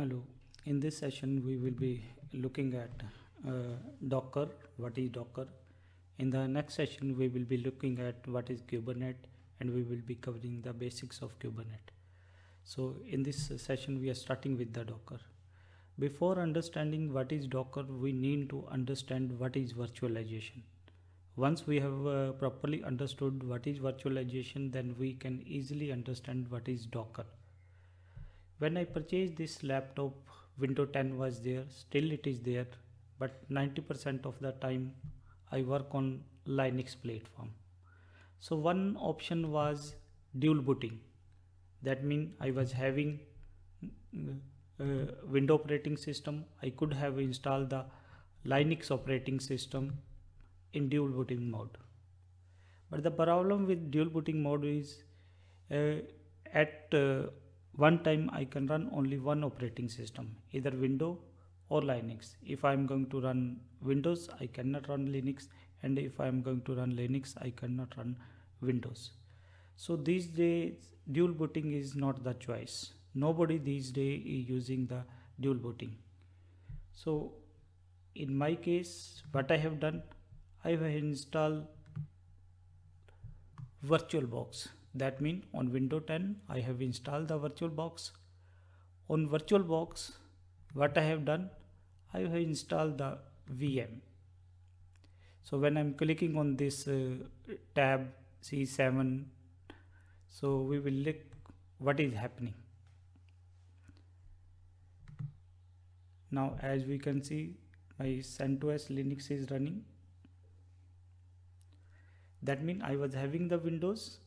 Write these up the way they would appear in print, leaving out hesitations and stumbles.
Hello. In this session, we will be looking at Docker. What is Docker? In the next session, we will be looking at what is Kubernetes, and we will be covering the basics of Kubernetes. So, in this session, we are starting with the Docker. Before understanding what is Docker, we need to understand what is virtualization. Once we have properly understood what is virtualization, then we can easily understand what is Docker. When I purchased this laptop, Windows 10 was there, still it is there, but 90% of the time I work on Linux platform. So one option was dual booting. That means I was having Windows operating system. I could have installed the Linux operating system in dual booting mode. But the problem with dual booting mode is at one time I can run only one operating system, either Windows or Linux. If I am going to run Windows, I cannot run Linux, and if I am going to run Linux, I cannot run Windows. So these days dual booting is not the choice. Nobody these days is using the dual booting. So in my case, what I have done, I have installed VirtualBox. That means on Windows 10 I have installed the VirtualBox. On VirtualBox, what I have done, I have installed the VM. So when I'm clicking on this tab C7, so we will look what is happening. Now as we can see, my CentOS Linux is running. That means I was having the Windows.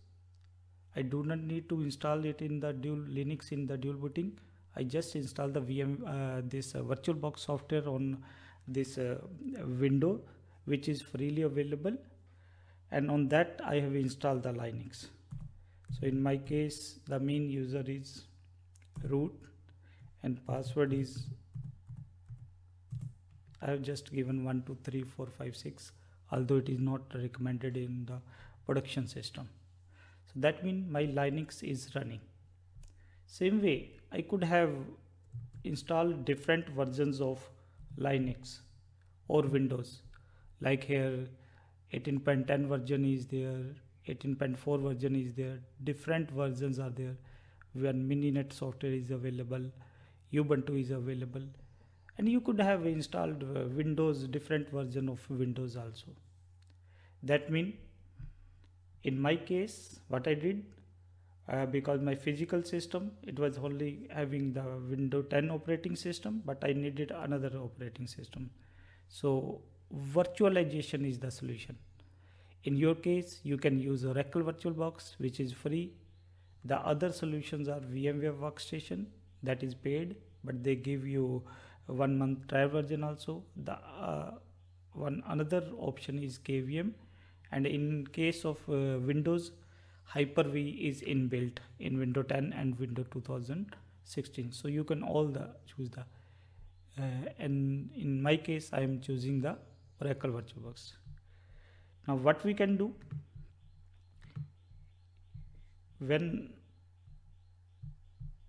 I do not need to install it in the dual Linux in the dual booting. I just install the VM, this VirtualBox software on this window, which is freely available, and on that I have installed the Linux. So in my case, the main user is root, and password is, I have just given 1 2 3 4 5 6, although it is not recommended in the production system. So that means my Linux is running. Same way, I could have installed different versions of Linux or Windows. Like here 18.10 version is there, 18.4 version is there, different versions are there. When Mininet software is available, Ubuntu is available, and you could have installed Windows, different version of Windows also. That means in my case, what I did, because my physical system, it was only having the Windows 10 operating system, but I needed another operating system. So virtualization is the solution. In your case, you can use Oracle VirtualBox, which is free. The other solutions are VMware Workstation, that is paid, but they give you 1 month trial version also. The another option is KVM. And in case of Windows, Hyper-V is inbuilt in Windows 10 and Windows 2016. So you can choose the and in my case I am choosing the Oracle VirtualBox. Now what we can do,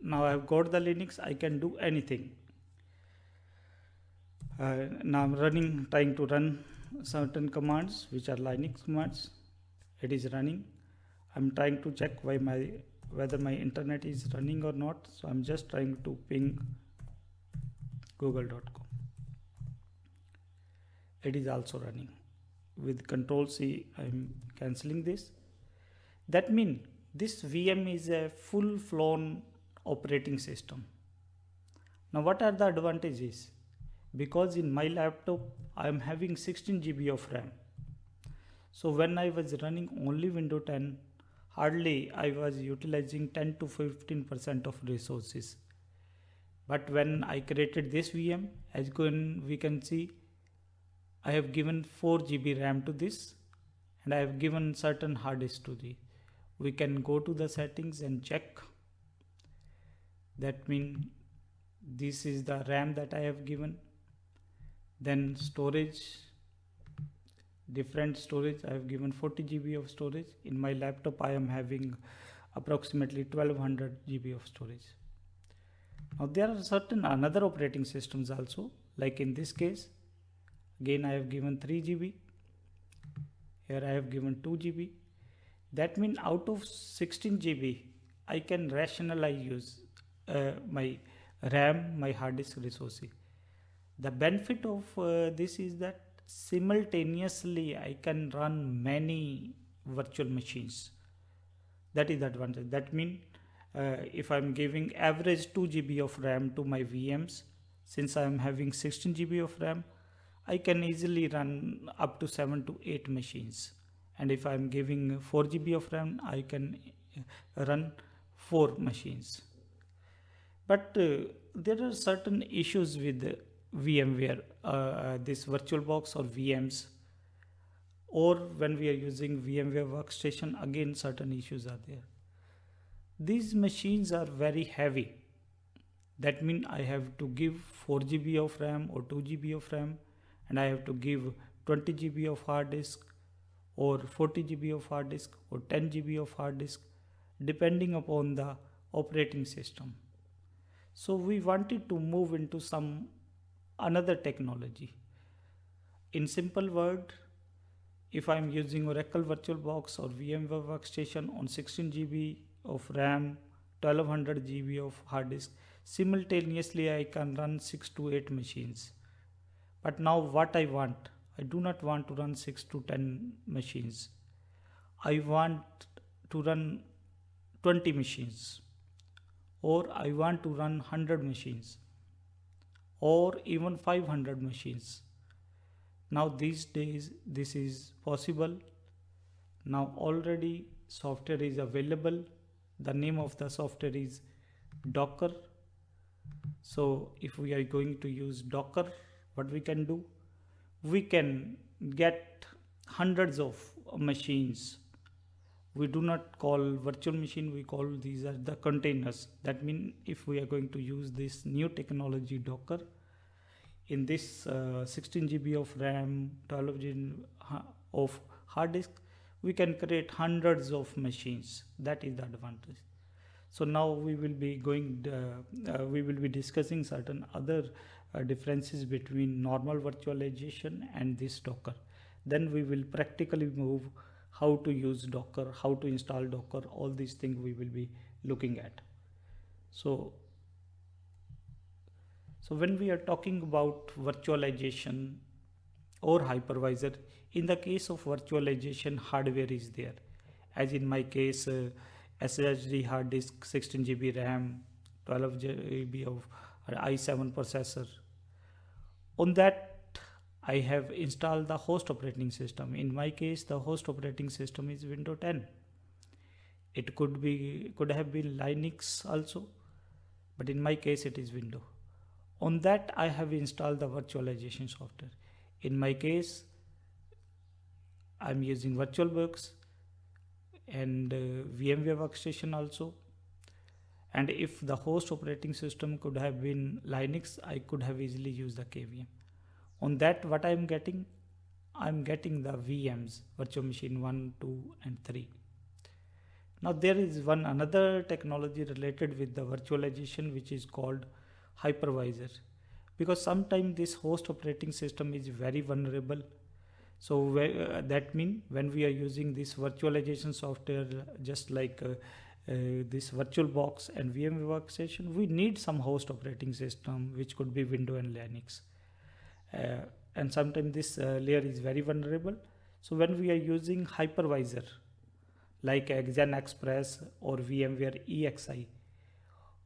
now I have got the Linux, I can do anything. Now I'm trying to run certain commands which are Linux commands. It is running. I'm trying to check whether my internet is running or not. So I'm just trying to ping google.com. It is also running. With Control C, I'm cancelling this. That means this VM is a full-flown operating system. Now what are the advantages? Because in my laptop I am having 16 GB of RAM. So when I was running only Windows 10, hardly I was utilizing 10 to 15% of resources. But when I created this VM, as we can see, I have given 4 GB RAM to this, and I have given certain hard disk to the. We can go to the settings and check. That means this is the RAM that I have given. Then storage, different storage, I have given 40 GB of storage. In my laptop I am having approximately 1200 GB of storage. Now there are certain another operating systems also, like in this case, again I have given 3 GB, here I have given 2 GB. That means out of 16 GB, I can rationalize use my RAM, my hard disk resources. The benefit of this is that simultaneously I can run many virtual machines. That is the advantage. That means if I'm giving average 2 GB of RAM to my VMs, since I'm having 16 GB of RAM, I can easily run up to 7 to 8 machines. And if I'm giving 4 GB of RAM, I can run 4 machines. But there are certain issues with VMware, this VirtualBox or VMs, or when we are using VMware Workstation, again certain issues are there. These machines are very heavy. That means I have to give 4 GB of RAM or 2 GB of RAM, and I have to give 20 GB of hard disk or 40 GB of hard disk or 10 GB of hard disk, depending upon the operating system. So we wanted to move into some another technology. In simple word, if I'm using Oracle VirtualBox or VMware Workstation on 16 GB of RAM, 1200 GB of hard disk, simultaneously I can run 6 to 8 machines. But now what I want, I do not want to run 6 to 10 machines. I want to run 20 machines, or I want to run 100 machines, or even 500 machines. Now these days this is possible. Now already software is available. The name of the software is Docker. So if we are going to use Docker, what we can do? We can get hundreds of machines. We do not call virtual machine, we call these as the containers. That means if we are going to use this new technology Docker, in this 16 GB of RAM, 12 GB of hard disk, we can create hundreds of machines. That is the advantage. So now we will be discussing certain other differences between normal virtualization and this Docker. Then we will practically move how to use Docker, how to install Docker, all these things we will be looking at. So when we are talking about virtualization or hypervisor, in the case of virtualization, hardware is there. As in my case, SSD hard disk, 16 GB RAM, 12 GB of i7 processor. On that, I have installed the host operating system. In my case, the host operating system is Windows 10. It could have been Linux also, but in my case, it is Windows. On that, I have installed the virtualization software. In my case, I'm using VirtualBox and VMware Workstation also. And if the host operating system could have been Linux, I could have easily used the KVM. On that, what I'm getting the VMs, virtual machine 1, 2, and 3. Now there is another technology related with the virtualization, which is called hypervisor, because sometimes this host operating system is very vulnerable. So that means when we are using this virtualization software, just like this VirtualBox and VMware Workstation, we need some host operating system, which could be Windows and Linux. And sometimes this layer is very vulnerable. So when we are using hypervisor like Xen Express or VMware EXI,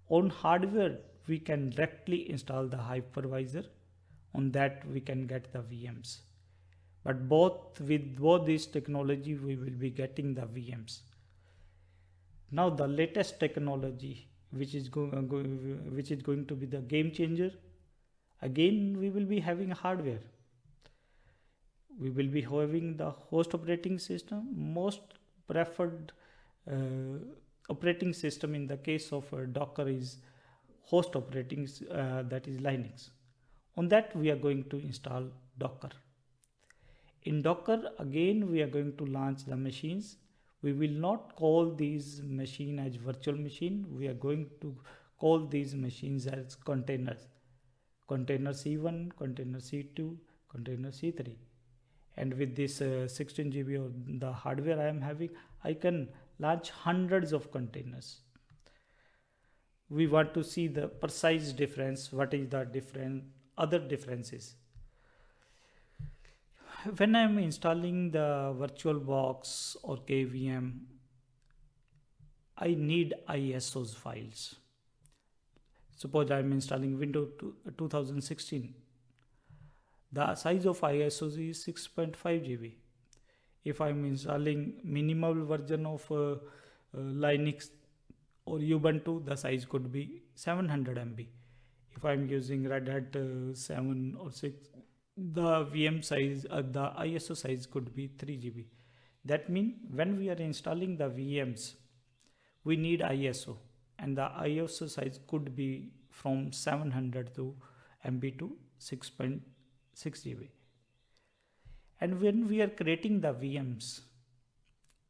on hardware we can directly install the hypervisor. On that we can get the VMs. But with both these technology, we will be getting the VMs. Now the latest technology, which is going to be the game changer. Again, we will be having hardware. We will be having the host operating system. Most preferred operating system in the case of Docker is host operating, that is Linux. On that, we are going to install Docker. In Docker, again, we are going to launch the machines. We will not call these machine as virtual machine. We are going to call these machines as containers. Container C1, container C2, container C3. And with this 16 GB or the hardware I am having, I can launch hundreds of containers. We want to see the precise difference. What is the different other differences? When I am installing the VirtualBox or KVM, I need ISOs files. Suppose I am installing Windows 2016. The size of ISOs is 6.5 GB. If I am installing minimal version of Linux or Ubuntu, the size could be 700 MB. If I am using Red Hat 7 or 6, the VM size, the ISO size could be 3 GB. That means when we are installing the VMs, we need ISO, and the ISO size could be from 700 MB to 6.6 GB. And when we are creating the VMs,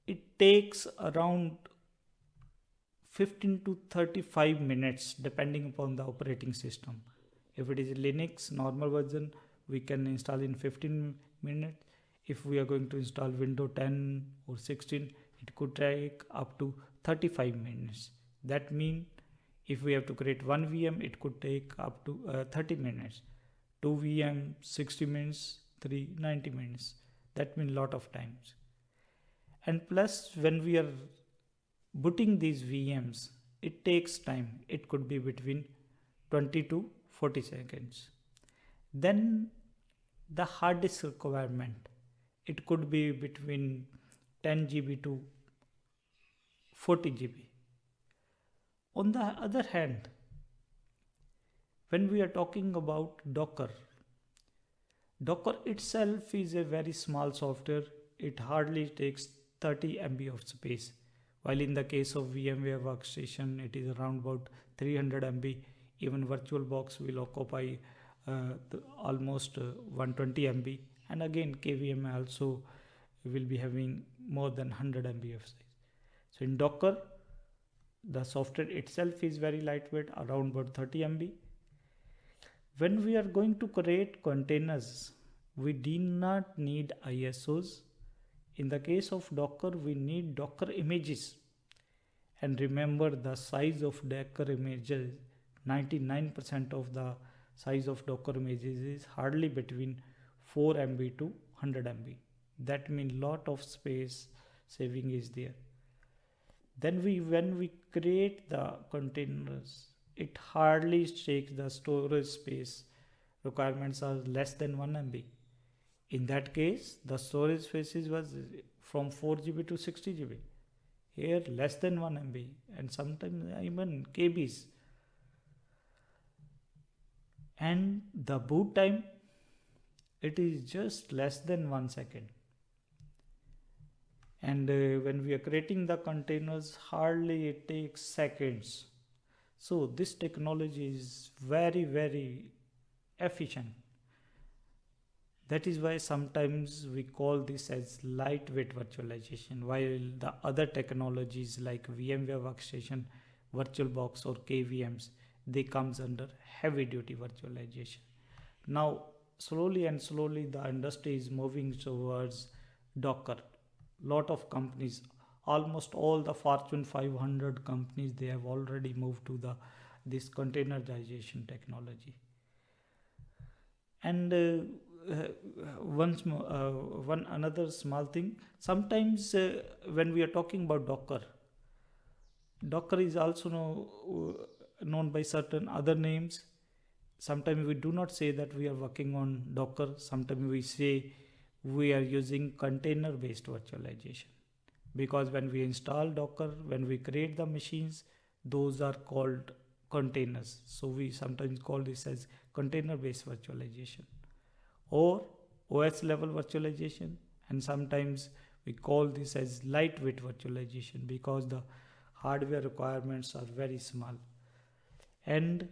it takes around 15 to 35 minutes depending upon the operating system. If it is Linux normal version, we can install in 15 minutes. If we are going to install Windows 10 or 16, it could take up to 35 minutes. That means if we have to create one VM, it could take up to 30 minutes. 2 VM 60 minutes, 3 90 minutes. That means lot of times. And plus when we are booting these VMs, it takes time. It could be between 20 to 40 seconds. Then the hard disk requirement, it could be between 10 GB to 40 GB. On the other hand, when we are talking about Docker itself is a very small software. It hardly takes 30 MB of space. While in the case of VMware Workstation, it is around about 300 MB. Even VirtualBox will occupy almost 120 MB. And again, KVM also will be having more than 100 MB of size. So in Docker, the software itself is very lightweight, around about 30 MB. When we are going to create containers, we do not need ISOs. In the case of Docker, we need Docker images. And remember, the size of Docker images, 99% of the size of Docker images is hardly between 4 MB to 100 MB. That means lot of space saving is there. Then when we create the containers, it hardly takes the storage space. Requirements are less than 1 MB. In that case, the storage spaces was from 4 GB to 60 GB. Here less than 1 MB and sometimes even KBs. And the boot time, it is just less than 1 second. And when we are creating the containers, hardly it takes seconds. So this technology is very, very efficient. That is why sometimes we call this as lightweight virtualization, while the other technologies like VMware Workstation, VirtualBox or KVMs, they comes under heavy duty virtualization. Now slowly the industry is moving towards Docker. Lot of companies, almost all the Fortune 500 companies, they have already moved to this containerization technology. And one another small thing, sometimes when we are talking about Docker is also known by certain other names. Sometimes we do not say that we are working on Docker. Sometimes we say we are using container based virtualization, because when we install Docker, when we create the machines, those are called containers. So we sometimes call this as container based virtualization or OS level virtualization, and sometimes we call this as lightweight virtualization because the hardware requirements are very small. And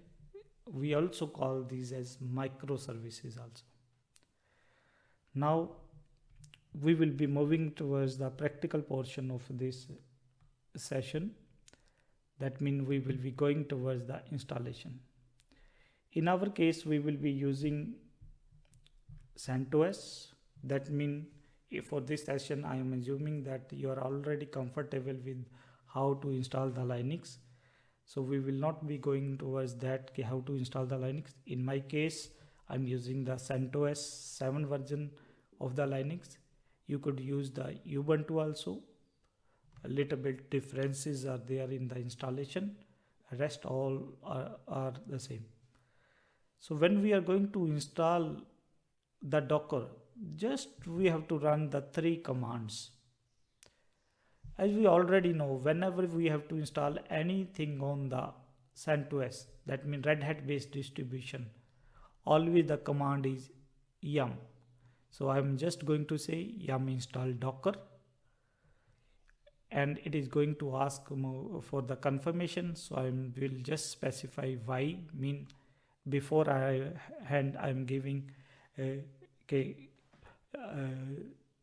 we also call these as microservices also. Now we will be moving towards the practical portion of this session. That means we will be going towards the installation. In our case, we will be using CentOS. That means for this session, I am assuming that you are already comfortable with how to install the Linux. So we will not be going towards that how to install the Linux. In my case, I'm using the CentOS 7 version of the Linux. You could use the Ubuntu also. A little bit differences are there in the installation. Rest all are the same. So when we are going to install the Docker, just we have to run the 3 commands. As we already know, whenever we have to install anything on the CentOS, that means Red Hat based distribution, always the command is yum. So I'm just going to say yum install Docker, and it is going to ask for the confirmation. So I will just specify y, mean before I'm giving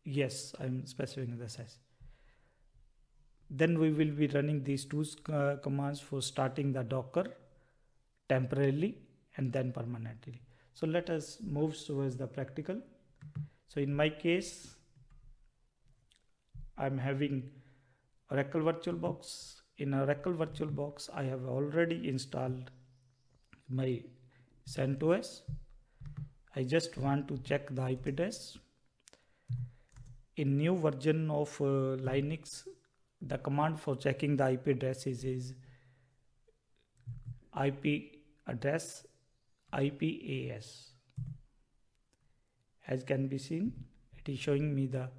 yes, I'm specifying the size. Then we will be running these 2 commands for starting the Docker temporarily and then permanently. So let us move towards the practical. So in my case, I'm having Oracle VirtualBox. In Oracle VirtualBox, I have already installed my CentOS. I just want to check the IP address. In new version of Linux, the command for checking the IP address is IP address IPAS. As can be seen, it is showing me the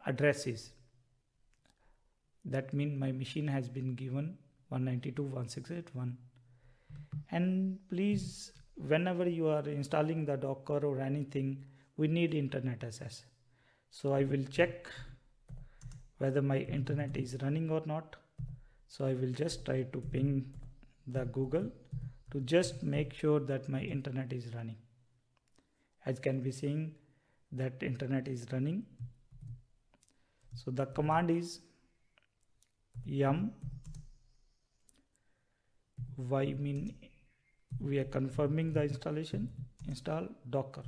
addresses. That means my machine has been given 192.168.1. And please, whenever you are installing the Docker or anything, we need internet access. So I will check whether my internet is running or not. So I will just try to ping the Google to just make sure that my internet is running. As can be seen that internet is running. So the command is yum y, mean we are confirming the installation, install Docker.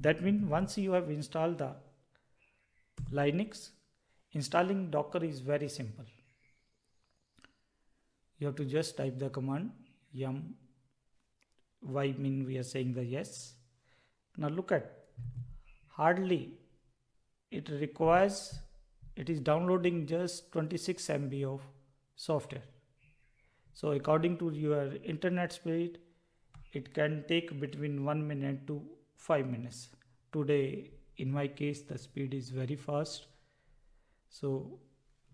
That means once you have installed the Linux, installing Docker is very simple. You have to just type the command yum y, mean we are saying the yes. Now look at, hardly it requires, it is downloading just 26 MB of software. So according to your internet speed, it can take between 1 minute to 5 minutes. Today, in my case, the speed is very fast. So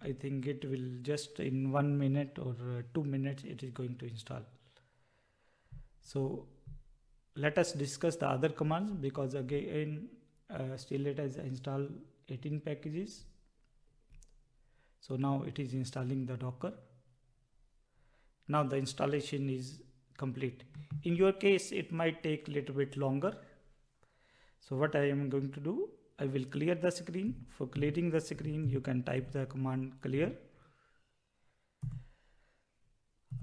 I think it will just in 1 minute or 2 minutes, it is going to install. So let us discuss the other commands, because again, still it has installed 18 packages. So now it is installing the Docker. Now the installation is complete. In your case, it might take a little bit longer. So what I am going to do, I will clear the screen. For clearing the screen, you can type the command clear.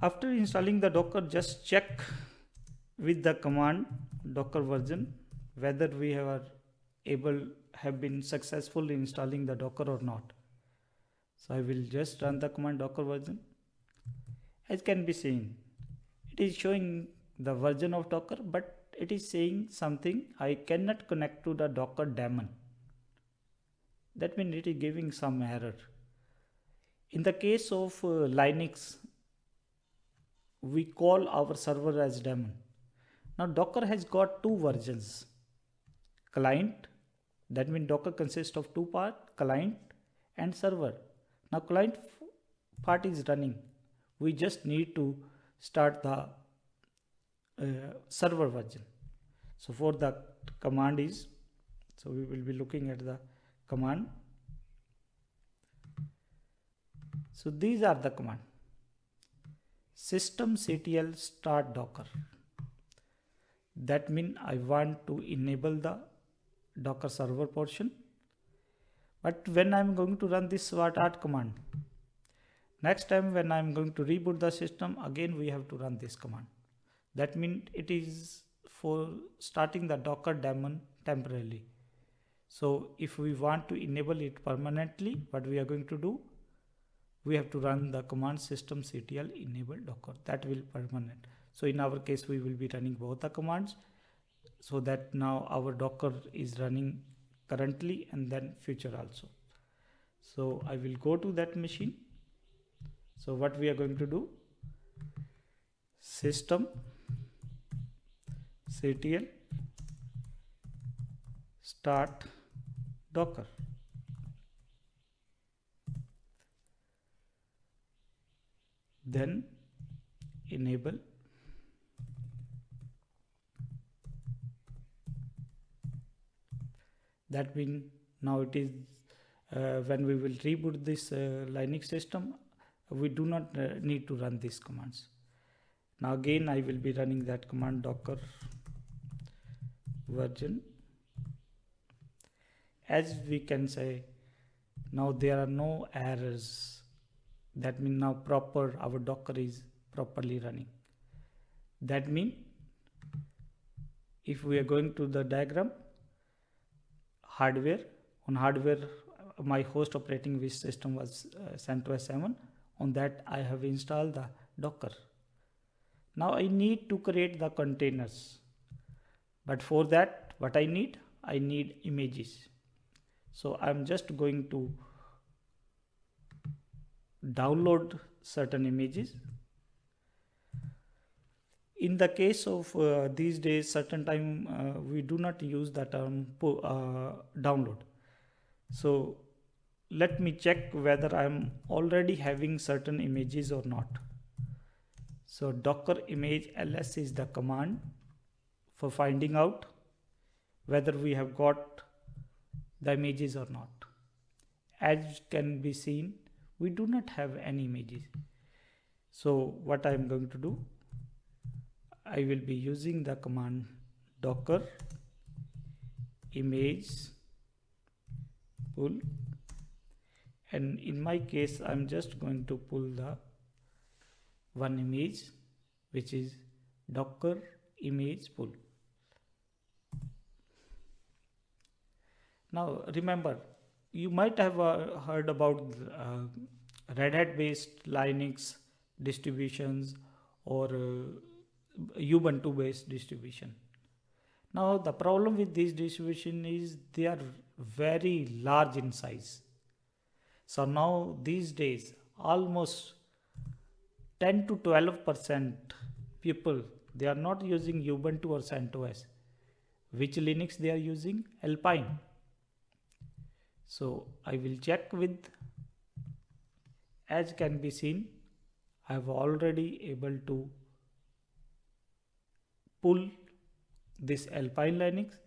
After installing the Docker, just check with the command Docker version whether we have been successful in installing the Docker or not. So I will just run the command Docker version. As can be seen, it is showing the version of Docker, but it is saying something, I cannot connect to the Docker daemon. That means it is giving some error. In the case of Linux, we call our server as daemon. Now Docker has got 2 versions. Client, that means Docker consists of 2 parts, client and server. Now client part is running. We just need to start the server version. So for the command is, so we will be looking at the command. So these are the command. systemctl start Docker. That means I want to enable the Docker server portion. But when I'm going to run this start command, Next time when I'm going to reboot the system, again we have to run this command. That means it is for starting the Docker daemon temporarily. So if we want to enable it permanently, what we are going to do, we have to run the command systemctl enable docker. That will permanent. So in our case, we will be running both the commands, so that now our Docker is running currently and then future also. So I will go to that machine. So what we are going to do, systemctl start Docker. Then enable that means now it is when we will reboot this Linux system, we do not need to run these commands. Now again I will be running that command docker version. As we can say, now there are no errors. That means now our Docker is properly running. That means if we are going to the diagram, on hardware my host operating system was CentOS 7. On that I have installed the Docker. Now I need to create the containers, but for that what I need images. So I'm just going to download certain images. In the case of these days, certain time we do not use the term download. So let me check whether I'm already having certain images or not. So docker image ls is the command for finding out whether we have got the images or not. As can be seen, we do not have any images. So what I am going to do, I will be using the command docker image pull, and in my case I'm just going to pull the one image, which is docker image pull. Now remember, you might have heard about Red Hat based Linux distributions or Ubuntu based distribution. Now the problem with this distribution is they are very large in size. So now these days almost 10 to 12% people, they are not using Ubuntu or CentOS. Which Linux they are using? Alpine. So I will check with, as can be seen, I have already able to pull this Alpine Linux,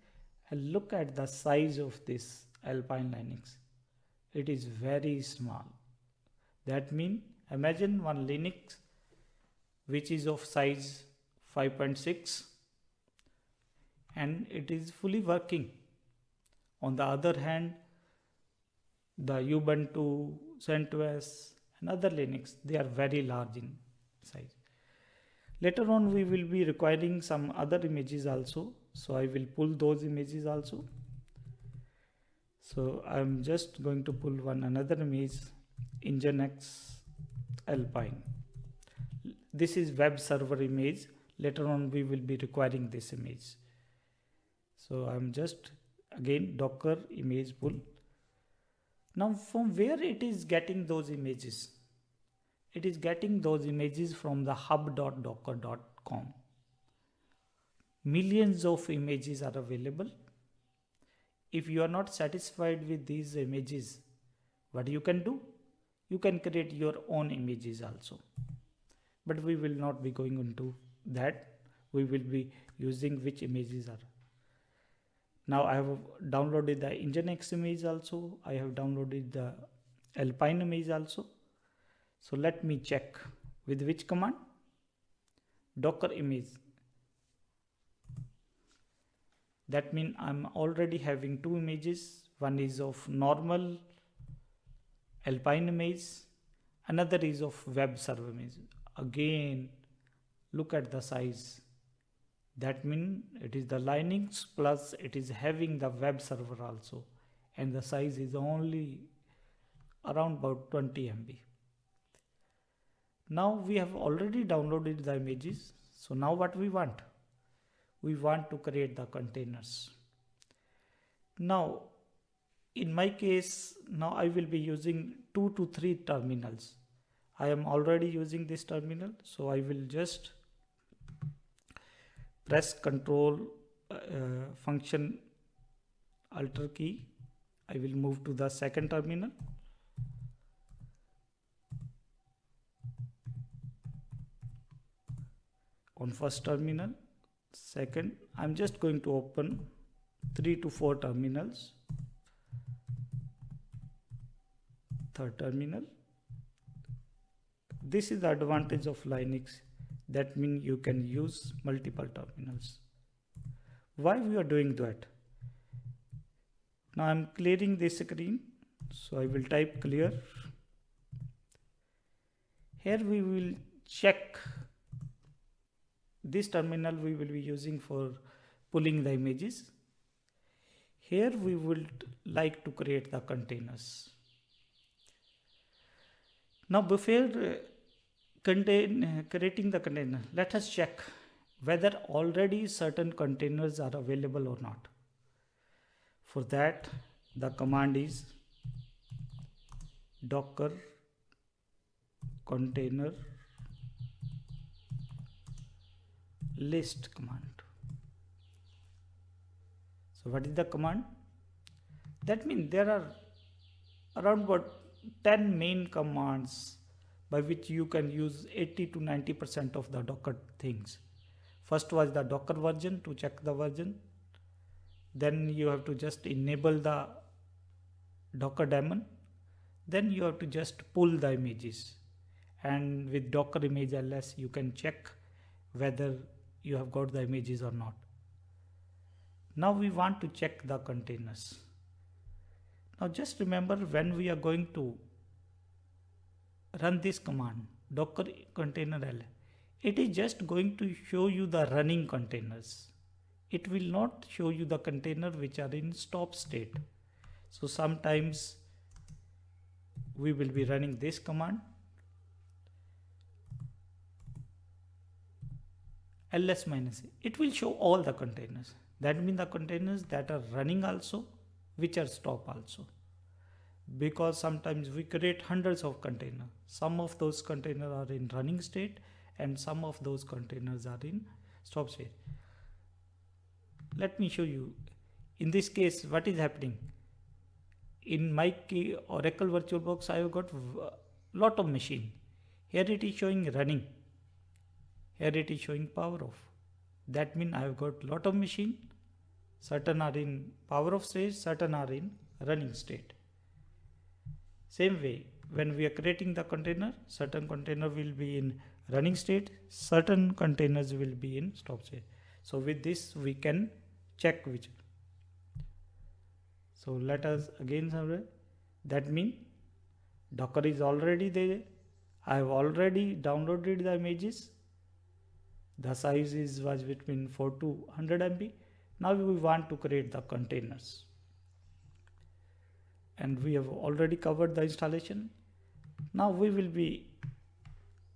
and look at the size of this Alpine Linux. It is very small. That means imagine one Linux which is of size 5.6 and it is fully working. On the other hand, the Ubuntu, CentOS and other Linux, they are very large in size. Later on we will be requiring some other images also, so I will pull those images also. So I am just going to pull another image, Nginx Alpine. This is web server image. Later on we will be requiring this image. So I am just again docker image pull. Now from where it is getting those images? It is getting those images from the hub.docker.com. Millions of images are available. If you are not satisfied with these images, what you can do? You can create your own images also. But we will not be going into that. We will be using which images are. Now I have downloaded the Nginx image also. I have downloaded the Alpine image also. So let me check with which command? Docker image. That means I'm already having two images. One is of normal Alpine image Another is of web server means, again look at the size. That means it is the Linux plus it is having the web server also, and the size is only around about 20 MB. Now we have already downloaded the images. So now what we want? We want to create the containers. Now in my case, now I will be using 2 to 3 terminals. I am already using this terminal, so I will just press Control function Alt key. I will move to the second terminal. On first terminal, second, I'm just going to open 3 to 4 terminals. Third terminal. This is the advantage of Linux. That means you can use multiple terminals. Why we are doing that? Now I'm clearing this screen. So I will type clear. Here we will check. This terminal we will be using for pulling the images. Here we would like to create the containers. Now before creating the container, let us check whether already certain containers are available or not. For that, the command is docker container list command. So what is the command? That means there are around about 10 main commands by which you can use 80 to 90% of the Docker things. First was the Docker version, to check the version. Then you have to just enable the Docker daemon. Then you have to just pull the images. And with Docker image ls, you can check whether you have got the images or not. Now we want to check the containers. Now just remember, when we are going to run this command, docker container l, it is just going to show you the running containers. It will not show you the container which are in stop state. So sometimes we will be running this command, ls minus a. It will show all the containers. That means the containers that are running also, which are stop also. Because sometimes we create hundreds of containers. Some of those containers are in running state and some of those containers are in stop state. Let me show you. In this case, what is happening? In my Oracle VirtualBox, I have got a lot of machine. Here it is showing running. Here it is showing power off. That means I have got a lot of machine. Certain are in power off state, certain are in running state. Same way, when we are creating the container, certain container will be in running state, certain containers will be in stop state. So with this we can check which. So let us again summarize. That means Docker is already there. I have already downloaded the images. The size was between 4 to 100 MB. Now we want to create the containers. And we have already covered the installation. Now we will be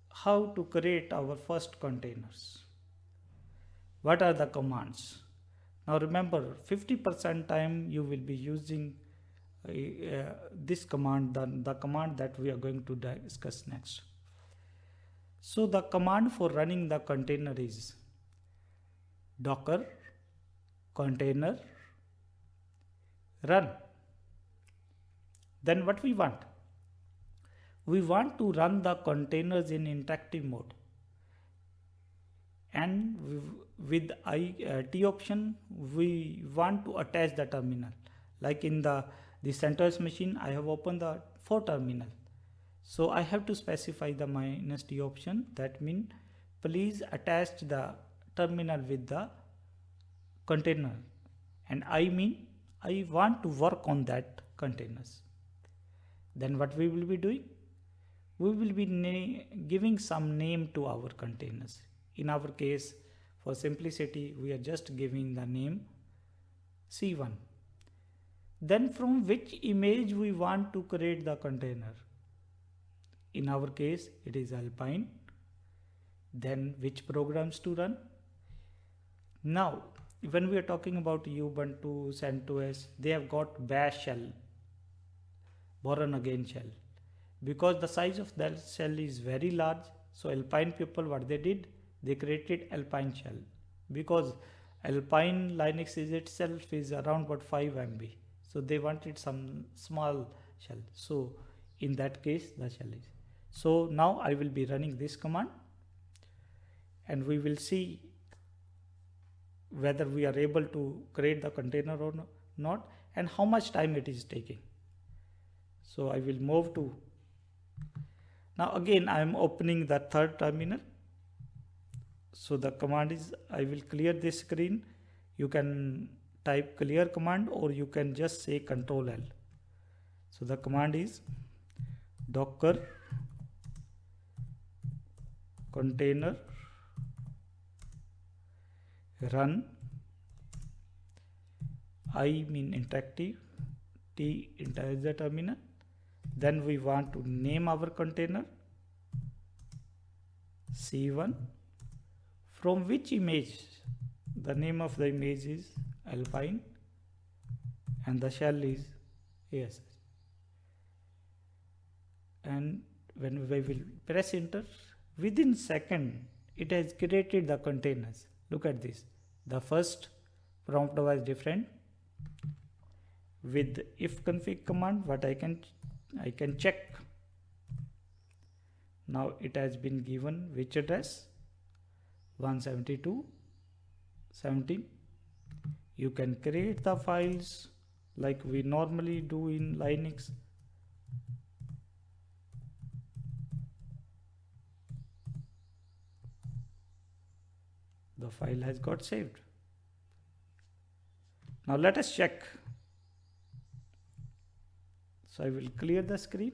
how to create our first containers. What are the commands? Now remember, 50% time you will be using this command, the command that we are going to discuss next. So the command for running the container is docker container run. Then what we want? We want to run the containers in interactive mode. And with T option, we want to attach the terminal. Like in the CentOS machine, I have opened the 4 terminal. So I have to specify the -T option. That means please attach the terminal with the container. And I mean I want to work on that containers. Then what we will be doing? we will be giving some name to our containers. In our case, for simplicity, we are just giving the name C1. Then from which image we want to create the container. In our case, it is Alpine. Then which programs to run. Now, when we are talking about Ubuntu, CentOS, they have got bash shell, born again shell. Because the size of that shell is very large, so Alpine people, what they did, they created Alpine shell. Because Alpine Linux is itself is around about 5 MB. So they wanted some small shell. So in that case, the shell is. So now I will be running this command and we will see whether we are able to create the container or not and how much time it is taking. So I will move to, now again I am opening the third terminal. So the command is, I will clear this screen. You can type clear command or you can just say Control L. So the command is Docker container run, I mean interactive, T enters the terminal. Then we want to name our container C1, from which image, the name of the image is Alpine and the shell is ASS. And when we will press enter, within second it has created the containers. Look at this. The first prompt was different. With if config command, what I can check. Now it has been given which address, 172.17. You can create the files like we normally do in Linux. The file has got saved. Now let us check. So I will clear the screen.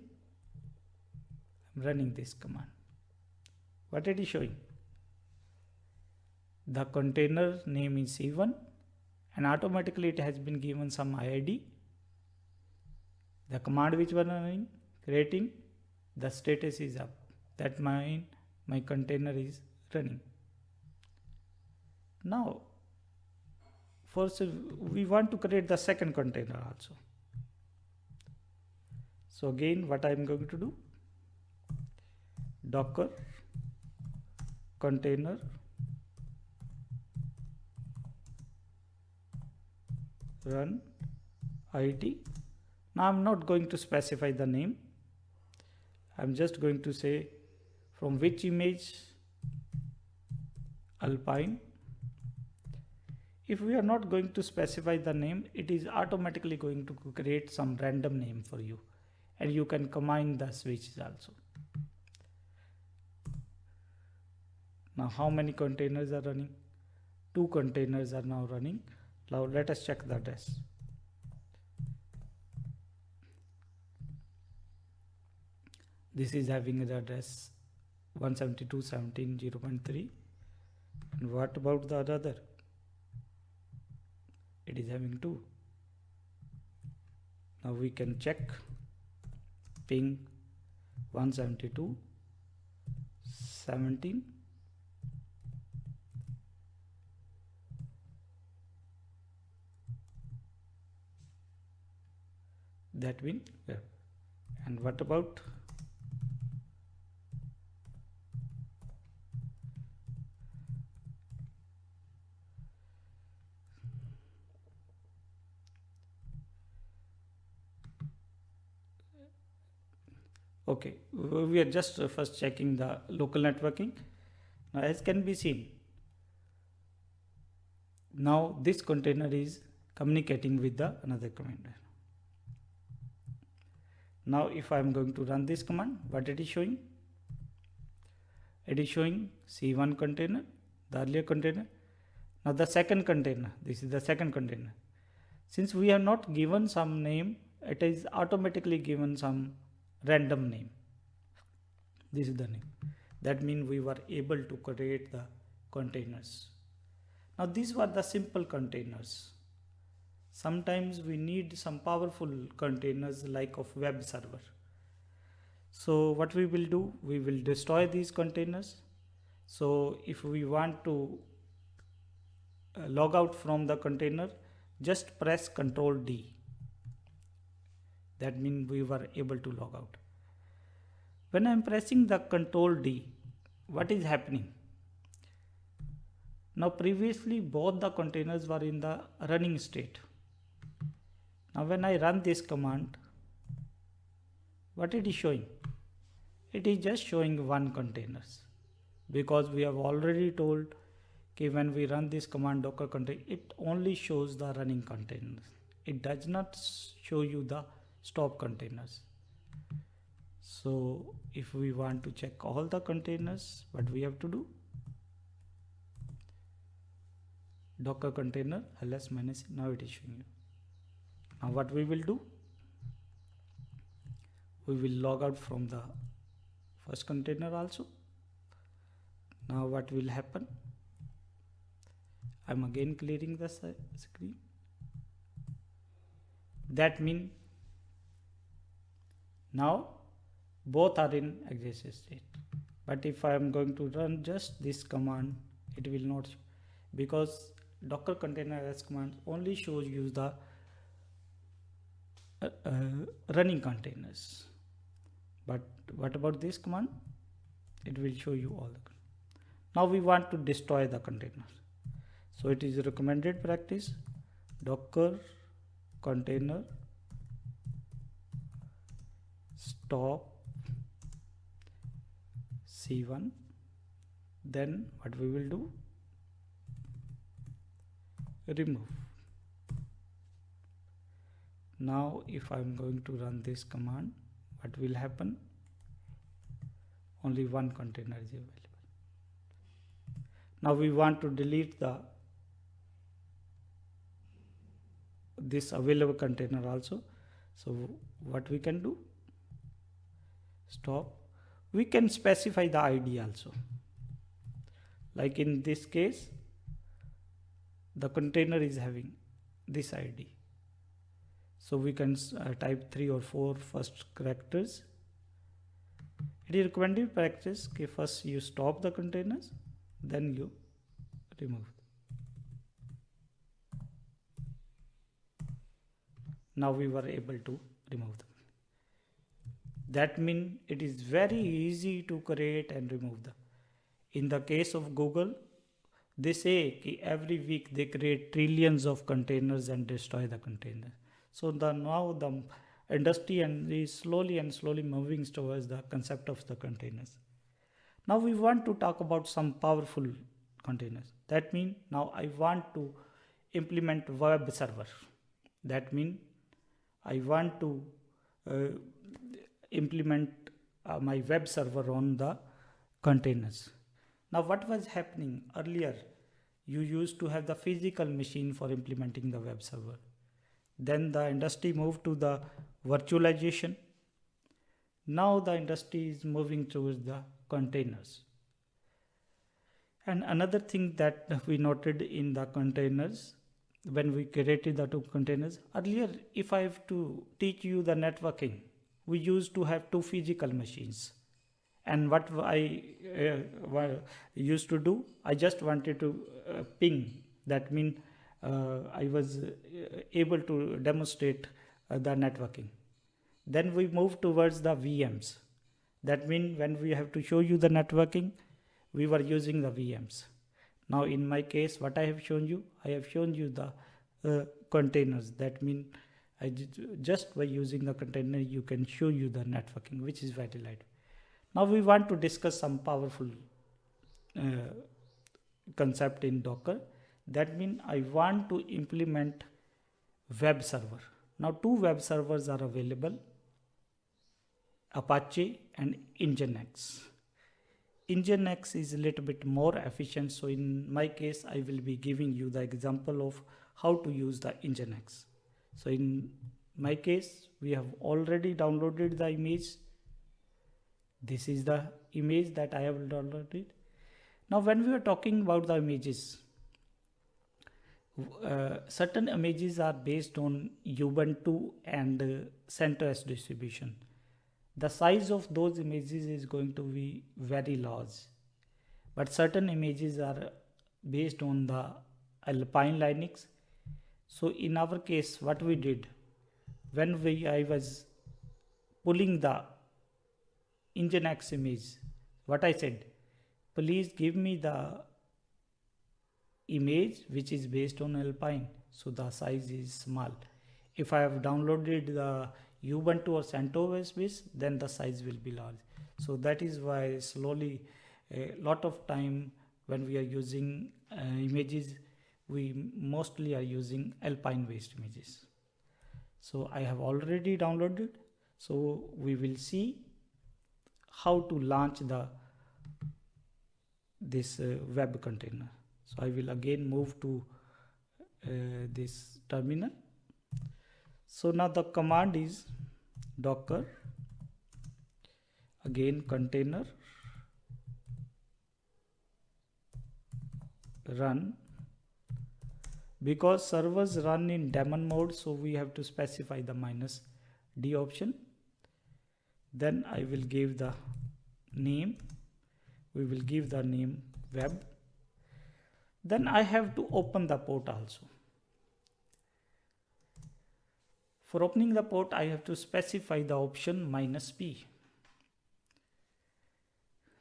I'm running this command. What it is showing? The container name is C1 and automatically it has been given some IID. The command which we are running, creating, the status is up. That means my container is running. Now, first we want to create the second container also. So again, what I am going to do, Docker container run IT. Now I am not going to specify the name. I am just going to say from which image, Alpine. If we are not going to specify the name, it is automatically going to create some random name for you. And you can combine the switches also. Now how many containers are running? 2 containers are now running. Now let us check the address. This is having the address 172.17.0.3. And what about the other? It is having 2. Now we can check ping 172.17. That means, yeah. And what about okay, we are just first checking the local networking. Now as can be seen, now this container is communicating with the another container. Now if I am going to run this command, what it is showing? It is showing C1 container, the earlier container. Now the second container, this is the second container. Since we have not given some name, it is automatically given some random name. This is the name. That means we were able to create the containers. Now these were the simple containers. Sometimes we need some powerful containers like of web server. So what we will do, we will destroy these containers. So if we want to log out from the container, just press Ctrl D. That means we were able to log out. When I am pressing the Ctrl D, what is happening? Now previously both the containers were in the running state. Now when I run this command, what it is showing? It is just showing one containers, because we have already told that when we run this command docker container, it only shows the running containers. It does not show you the stop containers. So if we want to check all the containers, what we have to do? Docker container ls minus, now it is showing you. Now what we will do? We will log out from the first container also. Now what will happen? I'm again clearing the screen. That means now both are in exist state. But if I am going to run just this command, it will not show, because docker container ls command only shows you the running containers. But what about this command? It will show you all the. Now we want to destroy the container. So it is a recommended practice, docker container stop C1. Then what we will do? Remove. Now if I am going to run this command, what will happen? Only one container is available. Now we want to delete this available container also. So what we can do? Stop. We can specify the ID also. Like in this case, the container is having this ID. So we can type 3 or 4 first characters. It is recommended practice. Okay, first you stop the containers, then you remove. Now we were able to remove them. That means it is very easy to create and remove them. In the case of Google, they say that every week they create trillions of containers and destroy the containers. So now the industry is slowly moving towards the concept of the containers. Now we want to talk about some powerful containers. That means now I want to implement web server. That means I want to implement my web server on the containers. Now what was happening earlier? You used to have the physical machine for implementing the web server. Then the industry moved to the virtualization. Now the industry is moving towards the containers. And another thing that we noted in the containers, when we created the two containers, earlier if I have to teach you the networking, we used to have two physical machines. And what I used to do, I just wanted to ping. That means I was able to demonstrate the networking. Then we moved towards the VMs. That means when we have to show you the networking, we were using the VMs. Now in my case, what I have shown you, I have shown you the containers. That means just by using the container, you can show you the networking, which is very light. Now we want to discuss some powerful concept in Docker. That means I want to implement web server. Now two web servers are available, Apache and Nginx. Nginx is a little bit more efficient. So in my case, I will be giving you the example of how to use the Nginx. So in my case, we have already downloaded the image. This is the image that I have downloaded. Now when we are talking about the images, certain images are based on Ubuntu and CentOS distribution. The size of those images is going to be very large, but certain images are based on the Alpine Linux. So in our case, what we did, when I was pulling the Nginx image, what I said, please give me the image which is based on Alpine, so the size is small. If I have downloaded the Ubuntu or CentOS base, then the size will be large. So that is why slowly a lot of time when we are using images, we mostly are using Alpine based images. So I have already downloaded. So we will see how to launch this web container. So I will again move to this terminal. So now the command is docker, again container, run. Because servers run in daemon mode, so we have to specify the -d option. Then I will give the name. We will give the name web. Then I have to open the port also. For opening the port, I have to specify the option -p.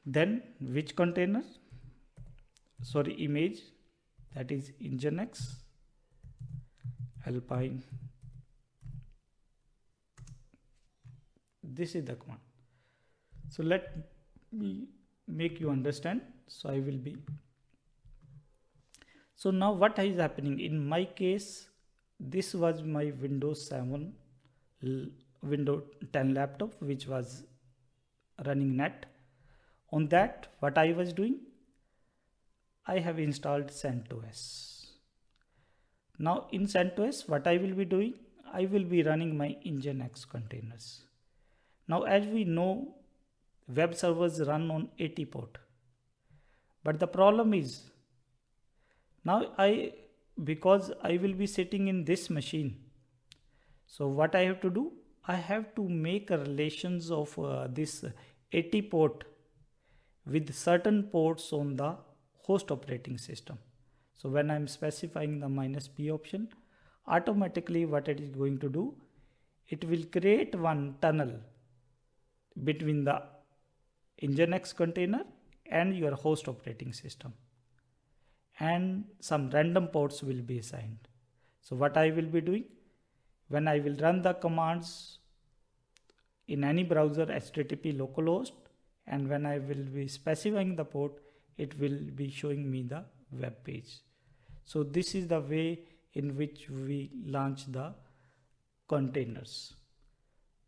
Then which container? Sorry, image, that is Nginx Alpine. This is the command. So let me make you understand. So I will be. So now what is happening? In my case, this was my Windows 7, Windows 10 laptop, which was running net. On that, what I was doing, I have installed CentOS. Now in CentOS, what I will be doing, I will be running my Nginx containers. Now as we know, web servers run on 80 port. But the problem is, now because I will be sitting in this machine, so what I have to do, I have to make a relations of this 80 port with certain ports on the host operating system. So when I'm specifying the -p option, automatically what it is going to do, it will create one tunnel between the Nginx container and your host operating system, and some random ports will be assigned. So what I will be doing, when I will run the commands in any browser, HTTP localhost, and when I will be specifying the port, it will be showing me the web page. So this is the way in which we launch the containers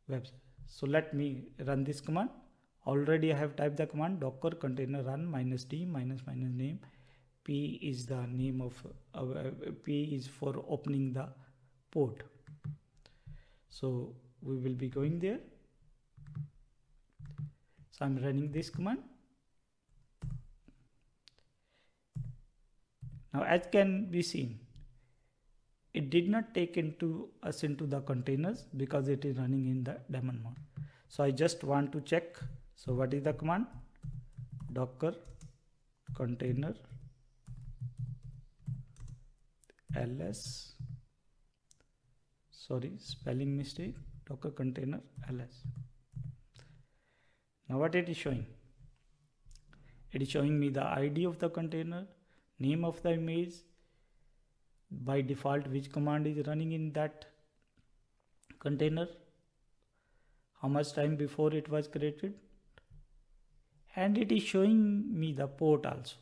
web. So let me run this command. Already I have typed the command docker container run -d -name. P is the name of P is for opening the port. So we will be going there. So I'm running this command. Now as can be seen, it did not take us into the containers because it is running in the daemon mode. So I just want to check. So what is the command? Docker container ls, sorry, spelling mistake, docker container ls. Now what it is showing? It is showing me the ID of the container, name of the image, by default which command is running in that container, how much time before it was created, and it is showing me the port also.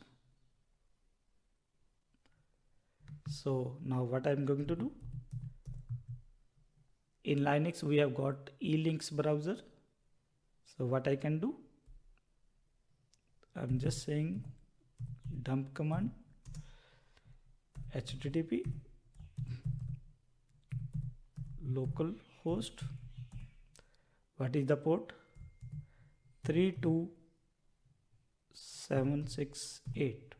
So now what I'm going to do, in Linux we have got elinks browser. So what I can do, I'm just saying dump command http localhost, what is the port? 32768.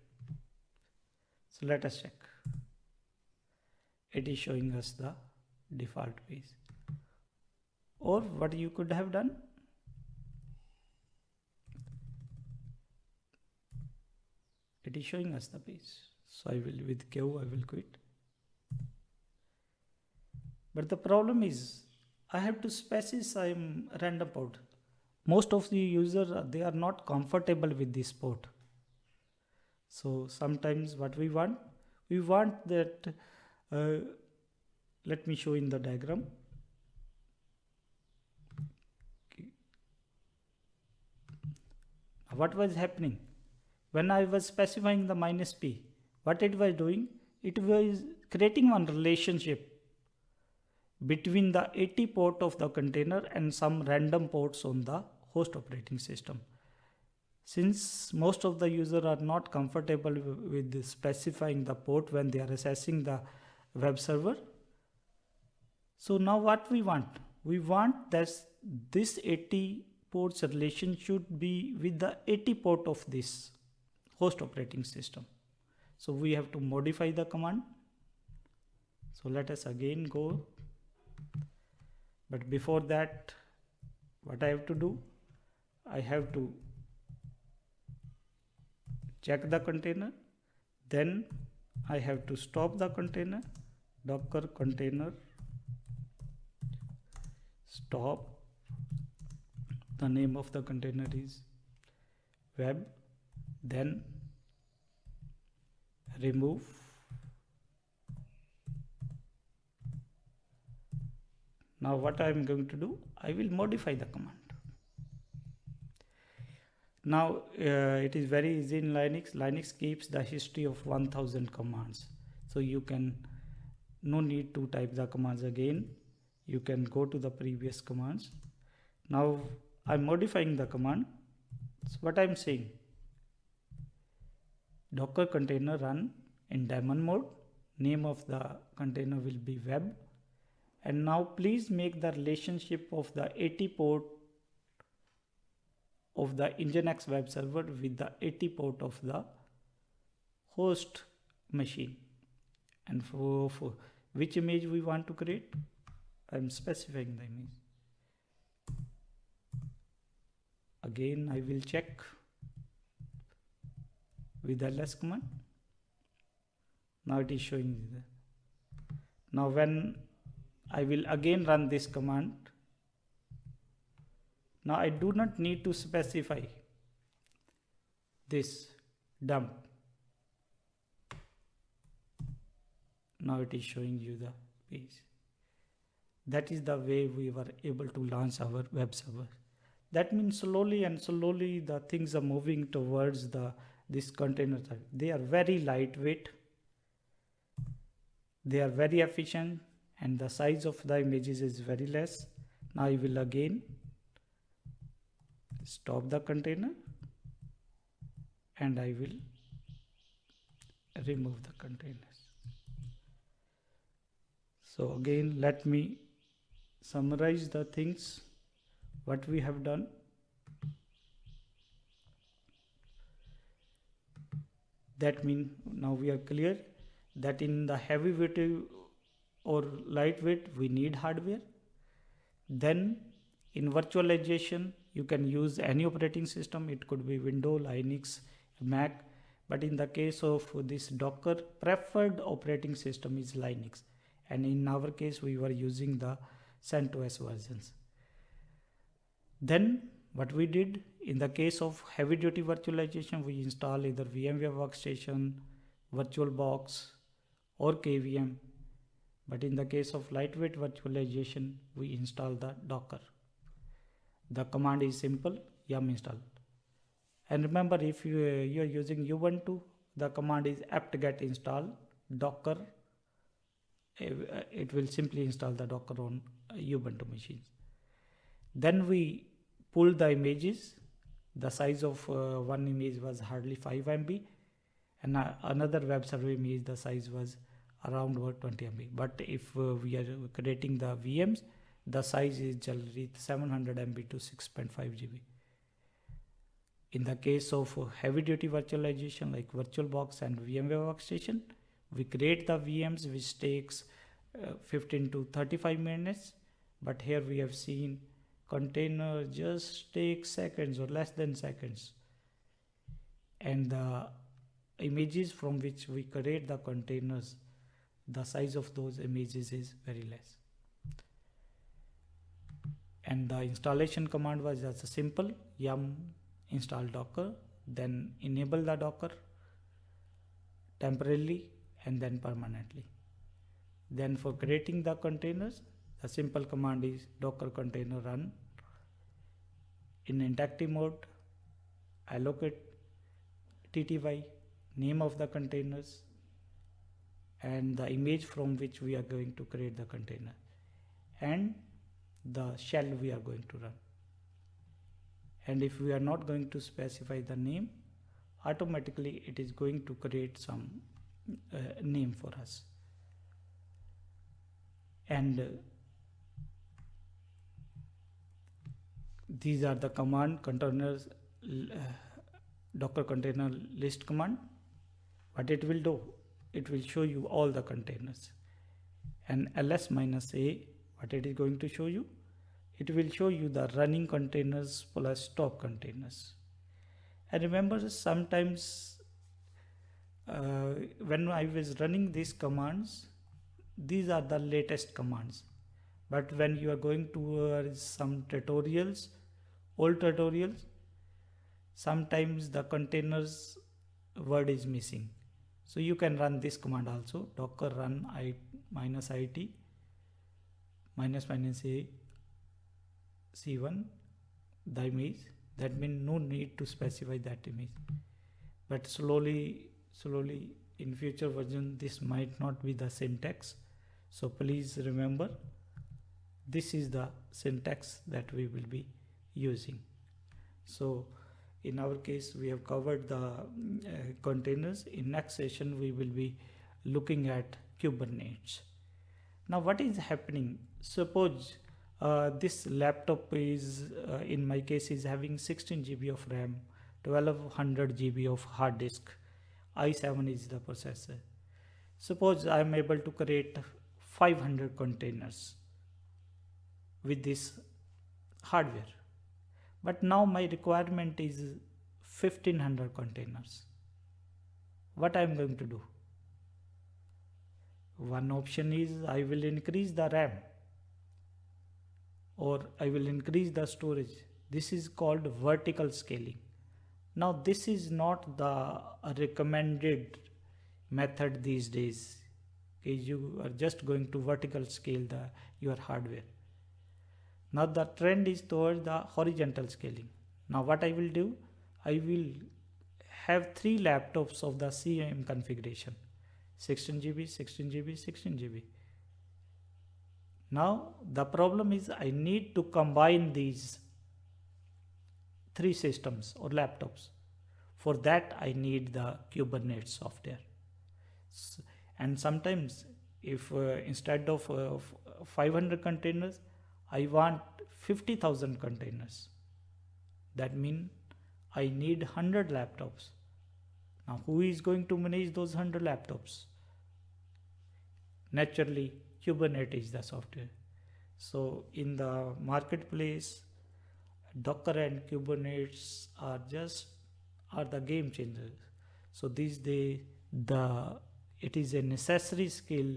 So let us check. It is showing us the default page. Or what you could have done, it is showing us the page. So I will, with Q, I will quit. But the problem is I have to specify random port. Most of the users, they are not comfortable with this port. So sometimes what we want that, let me show in the diagram. What was happening when I was specifying the -p? What it was doing, it was creating one relationship between the 80 port of the container and some random ports on the host operating system. Since most of the users are not comfortable with specifying the port when they are accessing the web server, so now what we want that this 80 ports relation should be with the 80 port of this host operating system. So we have to modify the command. So let us again go. But before that, what I have to do, I have to check the container, then I have to stop the container, Docker container stop. The name of the container is web, then remove. Now what I am going to do, I will modify the command. Now it is very easy in Linux. Linux keeps the history of 1000 commands. So you can, no need to type the commands again. You can go to the previous commands. Now I'm modifying the command. So what I'm saying, Docker container run in daemon mode. Name of the container will be web. And now please make the relationship of the 80 port of the Nginx web server with the 80 port of the host machine. And for which image we want to create, I'm specifying the image. Again, I will check with ls command. Now it is showing there. Now when I will again run this command, now I do not need to specify this dump. Now it is showing you the page. That is the way we were able to launch our web server. That means slowly the things are moving towards this container type. They are very lightweight, they are very efficient, and the size of the images is very less. Now I will again stop the container and I will remove the containers. So again, let me summarize the things what we have done. That means now we are clear that in the heavyweight or lightweight we need hardware. Then in virtualization you can use any operating system. It could be Windows, Linux, Mac, but in the case of this Docker, preferred operating system is Linux, and in our case we were using the CentOS versions. Then what we did, in the case of heavy duty virtualization, we install either VMware Workstation, VirtualBox or KVM. But in the case of lightweight virtualization, we install the Docker. The command is simple, yum install. And remember, if you are using Ubuntu, the command is apt-get install Docker. It will simply install the Docker on Ubuntu machines. Then we pull the images. The size of one image was hardly 5 MB, and another web server image, the size was around 20 MB. But if we are creating the VMs, the size is generally 700 MB to 6.5 GB. In the case of heavy duty virtualization like VirtualBox and VMware Workstation, we create the VMs which takes 15 to 35 minutes, but here we have seen container just takes seconds or less than seconds, and the images from which we create the containers, the size of those images is very less. And the installation command was just a simple yum install docker, then enable the docker temporarily and then permanently. Then for creating the containers, the simple command is docker container run. In interactive mode, allocate TTY, name of the containers, and the image from which we are going to create the container, and the shell we are going to run. And if we are not going to specify the name, automatically it is going to create some name for us. And these are the command containers, docker container list command. What it will do, it will show you all the containers. And ls-a, what it is going to show you, it will show you the running containers plus stop containers. And remember, sometimes when I was running these commands, these are the latest commands, but when you are going towards some tutorials, old tutorials, sometimes the containers word is missing. So you can run this command also, docker run -it -a c1 the image. That means no need to specify that image, but slowly in future version this might not be the syntax. So please remember, this is the syntax that we will be using. So in our case we have covered the containers. In next session we will be looking at Kubernetes. Now what is happening? Suppose this laptop is in my case is having 16 GB of RAM, 1200 GB of hard disk, i7 is the processor. Suppose I am able to create 500 containers with this hardware, but now my requirement is 1500 containers. What I am going to do? One option is I will increase the RAM, or I will increase the storage. This is called vertical scaling. Now this is not the recommended method these days. Okay, you are just going to vertical scale your hardware. Now the trend is towards the horizontal scaling. Now what I will do, I will have 3 laptops of the same configuration, 16 GB, 16 GB, 16 GB. Now the problem is I need to combine these 3 systems or laptops. For that I need the Kubernetes software. And sometimes if instead of 500 containers, I want 50,000 containers. That means I need 100 laptops. Now who is going to manage those 100 laptops? Naturally, Kubernetes is the software. So in the marketplace, Docker and Kubernetes are the game changers. So these days it is a necessary skill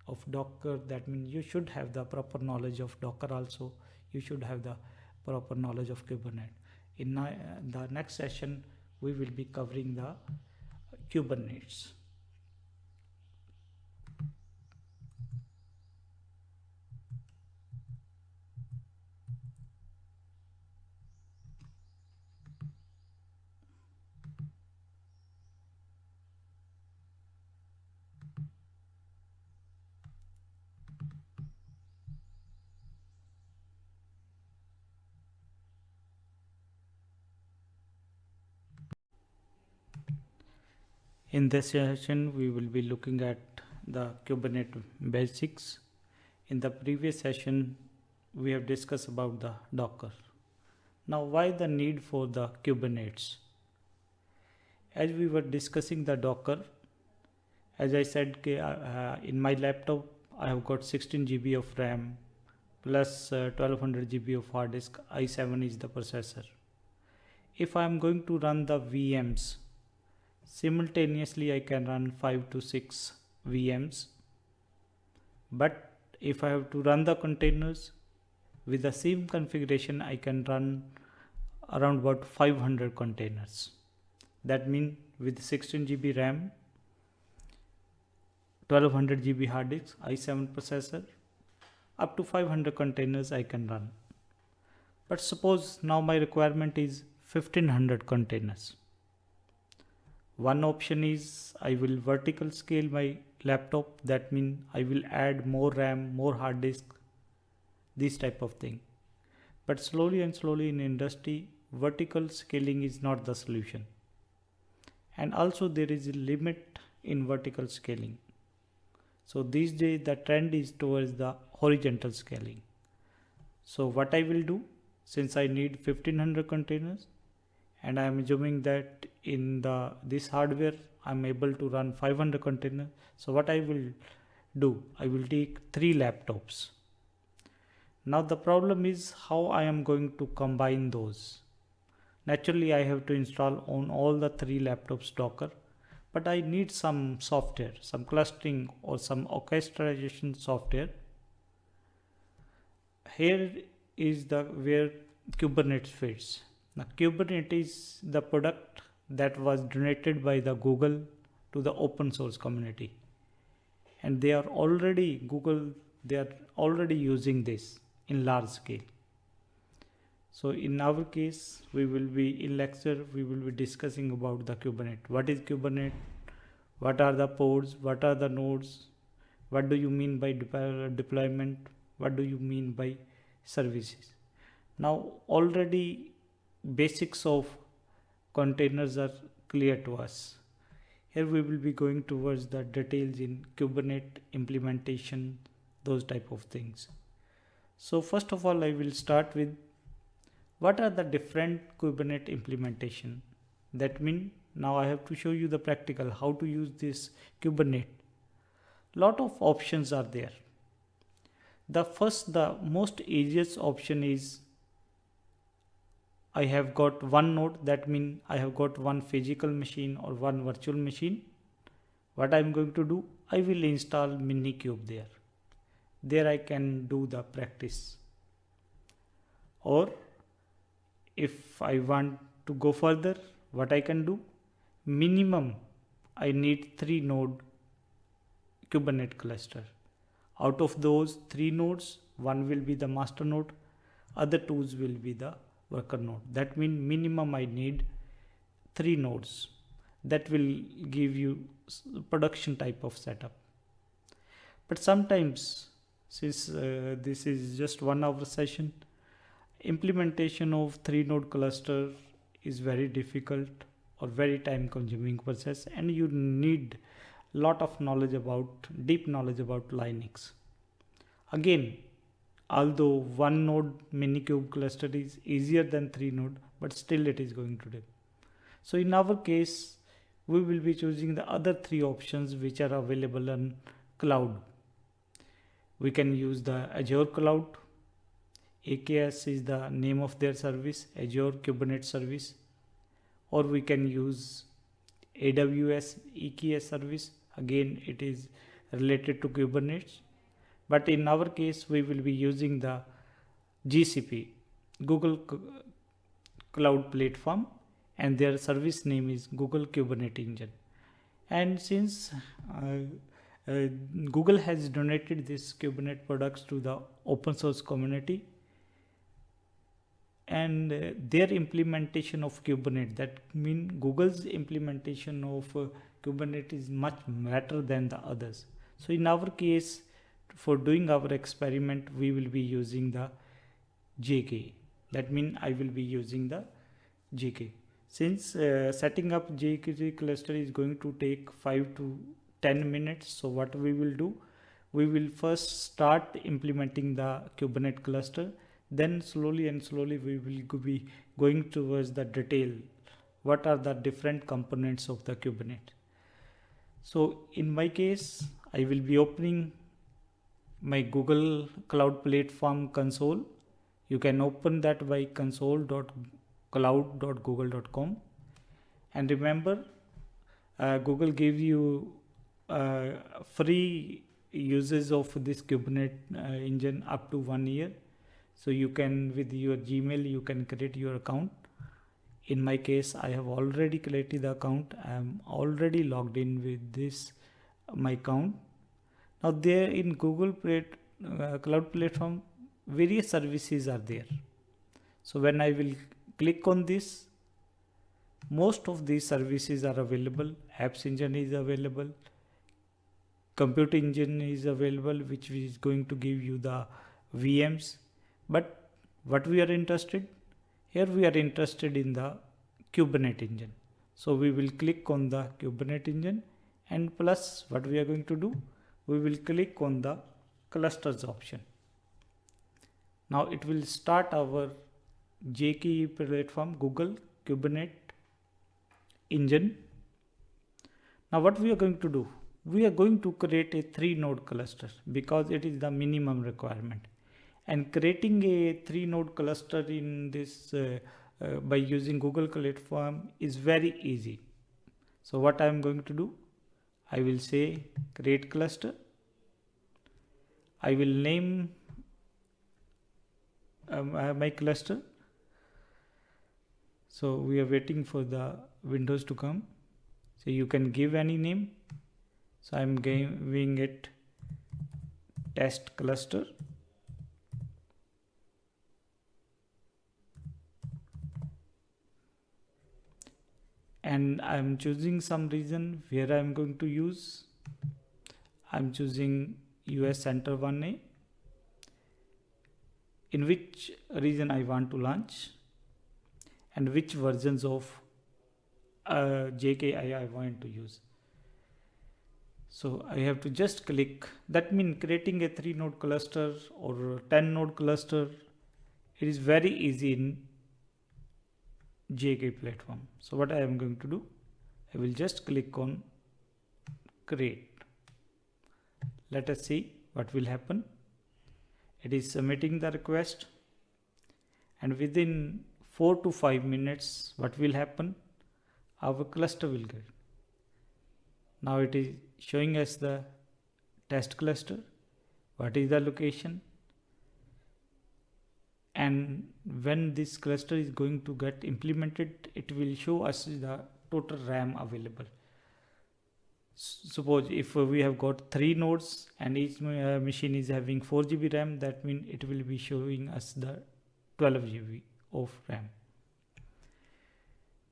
of Docker. That means you should have the proper knowledge of Docker also. You should have the proper knowledge of Kubernetes. In the next session, we will be covering the Kubernetes. In this session, we will be looking at the Kubernetes basics. In the previous session, we have discussed about the Docker. Now, why the need for the Kubernetes? As we were discussing the Docker, as I said, in my laptop I have got 16 GB of RAM plus 1200 GB of hard disk. i7 is the processor. If I am going to run the VMs, simultaneously I can run 5 to 6 VMs. But if I have to run the containers with the same configuration, I can run around about 500 containers. That means with 16 GB RAM, 1200 GB hard disk, i7 processor, up to 500 containers I can run. But suppose now my requirement is 1500 containers. One option is I will vertical scale my laptop. That means I will add more RAM, more hard disk, this type of thing. But slowly and slowly in industry, vertical scaling is not the solution. And also there is a limit in vertical scaling. So these days the trend is towards the horizontal scaling. So what I will do, since I need 1500 containers and I am assuming that in this hardware I am able to run 500 containers. So what I will do, I will take 3 laptops. Now the problem is how I am going to combine those. Naturally I have to install on all the 3 laptops Docker, but I need some software, some clustering or some orchestration software. Here is where Kubernetes fits. Now Kubernetes is the product that was donated by the Google to the open source community, and they are already using this in large scale. So in our case, we will be discussing about the Kubernetes. What is Kubernetes? What are the pods? What are the nodes? What do you mean by deployment? What do you mean by services? Now already basics of containers are clear to us. Here we will be going towards the details in Kubernetes implementation, those type of things. So first of all, I will start with what are the different Kubernetes implementation. That means now I have to show you the practical how to use this Kubernetes. Lot of options are there. The most easiest option is I have got one node. That means I have got one physical machine or one virtual machine. What I am going to do, I will install Minikube there. There I can do the practice. Or if I want to go further, what I can do, minimum I need 3 node Kubernetes cluster. Out of those 3 nodes, one will be the master node, other 2 will be the worker node. That means minimum I need 3 nodes. That will give you production type of setup. But sometimes, since this is just 1 hour session, implementation of 3 node cluster is very difficult or very time consuming process, and you need lot of deep knowledge about Linux. Again, although 1 node Minikube cluster is easier than 3 node, but still it is going to do. So in our case, we will be choosing the other 3 options which are available on cloud. We can use the Azure cloud. AKS is the name of their service, Azure Kubernetes service. Or we can use AWS EKS service. Again, it is related to Kubernetes. But in our case, we will be using the GCP, Google Cloud Platform, and their service name is Google Kubernetes Engine. And since Google has donated this Kubernetes products to the open source community, and their implementation of Kubernetes, that means Google's implementation of Kubernetes is much better than the others. So in our case, for doing our experiment, we will be using the JK. That means I will be using the JK. Since setting up JK cluster is going to take 5 to 10 minutes, so what we will do, we will first start implementing the Kubernetes cluster. Then slowly and slowly we will be going towards the detail. What are the different components of the Kubernetes? So in my case, I will be opening my Google Cloud Platform console. You can open that by console.cloud.google.com. And remember, Google gave you free uses of this Kubernetes engine up to 1 year. So you can, with your Gmail, you can create your account. In my case, I have already created the account. I am already logged in with this my account. Now there in Google Cloud Platform, various services are there. So when I will click on this, most of these services are available. Apps Engine is available. Compute Engine is available, which is going to give you the VMs. But what we are interested? Here we are interested in the Kubernetes engine. So we will click on the Kubernetes engine, and plus what we are going to do? We will click on the clusters option. Now it will start our JKE platform, Google Kubernetes engine. Now what we are going to do? We are going to create a 3-node cluster because it is the minimum requirement. And creating a 3-node cluster in this by using Google Platform is very easy. So what I am going to do? I will say create cluster. I will name my cluster. So we are waiting for the windows to come. So you can give any name. So I am giving it test cluster. And I am choosing some region where I am going to use. I am choosing US Center 1A. In which region I want to launch, and which versions of JKI I want to use. So I have to just click. That means creating a 3-node cluster or 10-node cluster, it is very easy in JKI platform. So what I am going to do? I will just click on create. Let us see what will happen. It is submitting the request, and within 4 to 5 minutes, what will happen? Our cluster will get. Now it is showing us the test cluster. What is the location? And when this cluster is going to get implemented, it will show us the total RAM available. Suppose if we have got 3 nodes and each machine is having 4 GB RAM, that means it will be showing us the 12 GB of RAM.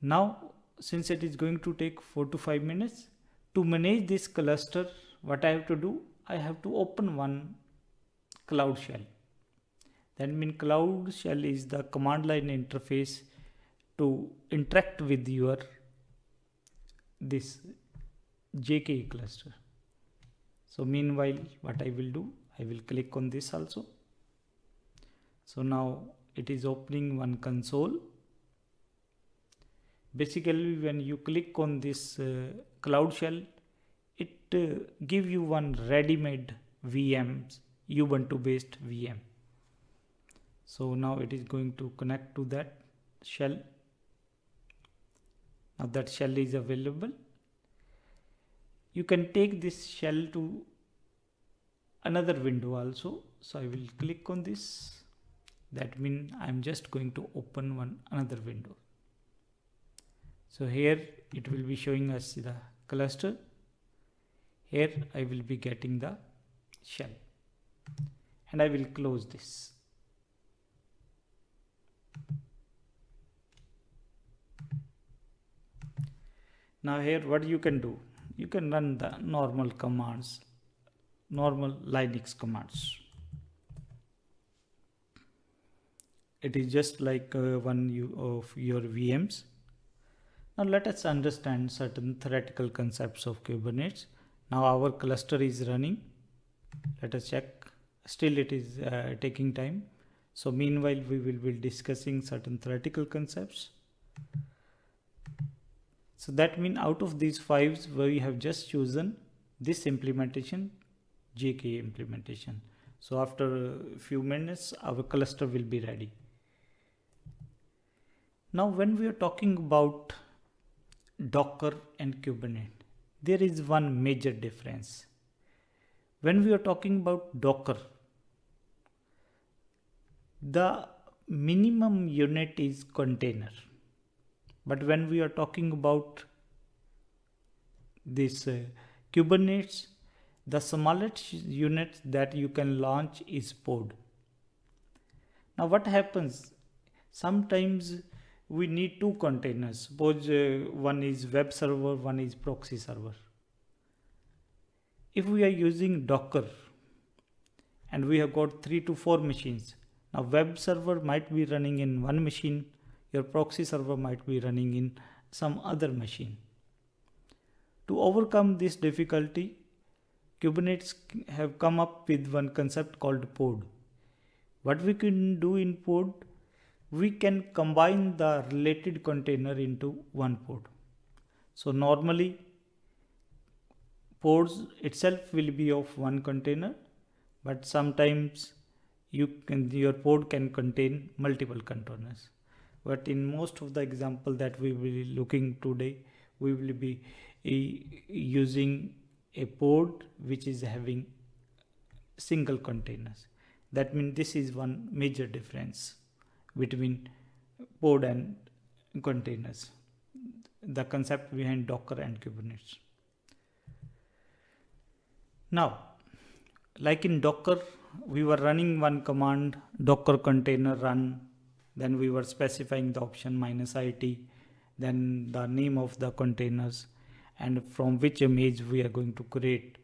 Now, since it is going to take 4 to 5 minutes, to manage this cluster, what I have to do? I have to open one Cloud Shell. That means Cloud Shell is the command line interface to interact with your this JKE cluster. So meanwhile, what I will do? I will click on this also. So now it is opening one console. Basically, when you click on this Cloud Shell, it give you one ready-made VMs, Ubuntu based VM. So now it is going to connect to that shell. Now that shell is available. You can take this shell to another window also. So I will click on this. That means I'm just going to open another window. So here it will be showing us the cluster. Here I will be getting the shell, and I will close this. Now here what you can do? You can run the normal commands, normal Linux commands. It is just like one of your VMs. Now let us understand certain theoretical concepts of Kubernetes. Now our cluster is running. Let us check. Still it is taking time. So meanwhile, we will be discussing certain theoretical concepts. So that means out of these 5, we have just chosen this implementation, JK implementation. So after a few minutes, our cluster will be ready. Now, when we are talking about Docker and Kubernetes, there is one major difference. When we are talking about Docker, the minimum unit is container. But when we are talking about this Kubernetes, the smallest unit that you can launch is pod. Now what happens? Sometimes we need 2 containers. Suppose one is web server, one is proxy server. If we are using Docker and we have got 3 to 4 machines, now web server might be running in one machine, your proxy server might be running in some other machine. To overcome this difficulty, Kubernetes have come up with one concept called pod. What we can do in pod, we can combine the related container into one pod. So normally pods itself will be of one container, but sometimes your pod can contain multiple containers. But in most of the example that we will be looking today, we will be using a pod which is having single containers. That means this is one major difference between pod and containers, the concept behind Docker and Kubernetes. Now, like in Docker, we were running one command, docker container run, then we were specifying the option -it, then the name of the containers, and from which image we are going to create.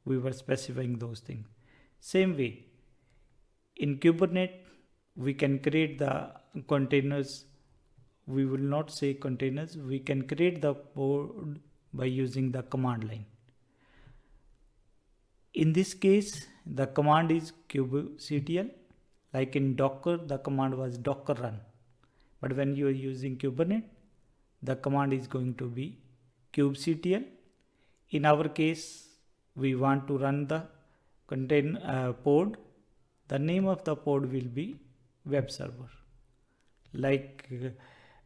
We were specifying those things. Same way, in Kubernetes, we can create the containers. We will not say containers. We can create the pod by using the command line. In this case, the command is kubectl. Like in Docker, the command was docker run. But when you are using Kubernetes, the command is going to be kubectl. In our case, we want to run the pod. The name of the pod will be web server. Like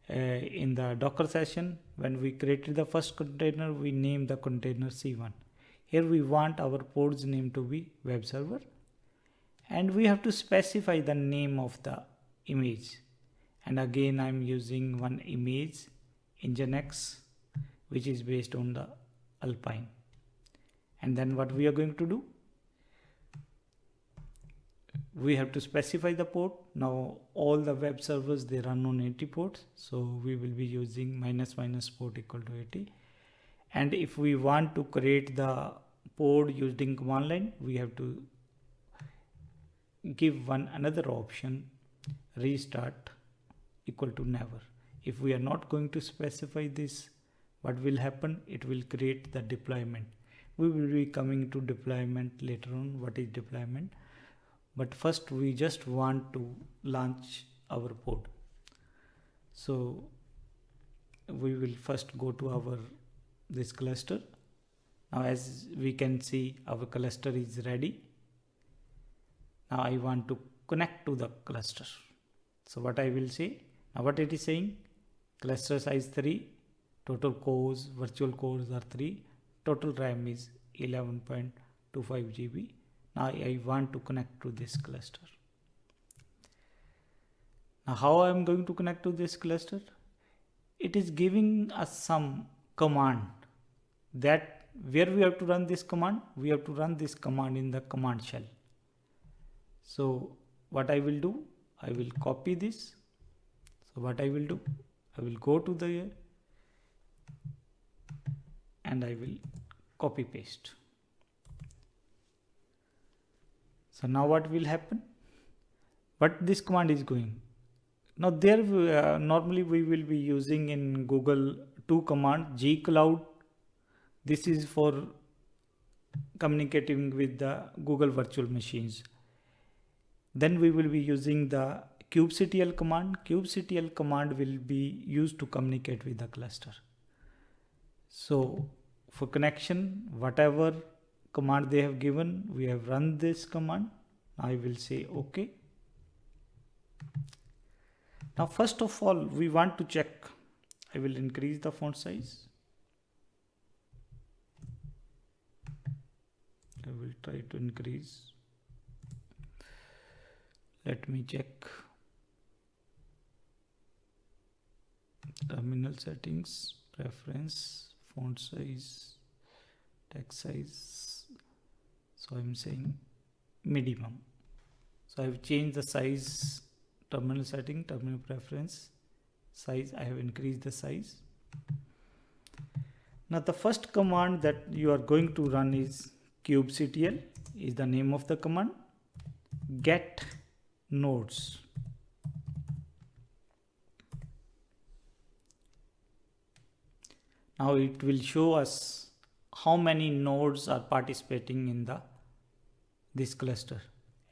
in the Docker session, when we created the first container, we named the container C1. Here we want our pod's name to be web server, and we have to specify the name of the image. And again, I'm using one image, Nginx, which is based on the Alpine. And then what we are going to do? We have to specify the port. Now all the web servers, they run on 80 ports. So we will be using -- port equal to 80. And if we want to create the pod using command line, we have to give another option, restart equal to never. If we are not going to specify this, what will happen? It will create the deployment. We will be coming to deployment later on. What is deployment? But first we just want to launch our pod. So we will first go to this cluster. Now as we can see, our cluster is ready. Now I want to connect to the cluster. So what I will say, now what it is saying, cluster size 3, total cores, virtual cores are 3, total RAM is 11.25 GB. Now I want to connect to this cluster. Now how I am going to connect to this cluster? It is giving us some command that where we have to run this command, we have to run this command in the command shell. So what I will do, I will copy this. So what I will do, I will go to the and I will copy paste. So now what will happen? What this command is going. Now there normally we will be using in Google 2 command, gcloud. This is for communicating with the Google virtual machines. Then we will be using the kubectl command. Kubectl command will be used to communicate with the cluster. So for connection, whatever command they have given, we have run this command. I will say OK. Now first of all, we want to check. I will increase the font size. I will try to increase. Let me check. Terminal settings, preference, font size, text size. So I'm saying minimum. So I've changed the size, terminal setting, terminal preference, size. I have increased the size. Now the first command that you are going to run is kubectl, is the name of the command. Get nodes. Now it will show us how many nodes are participating in this cluster.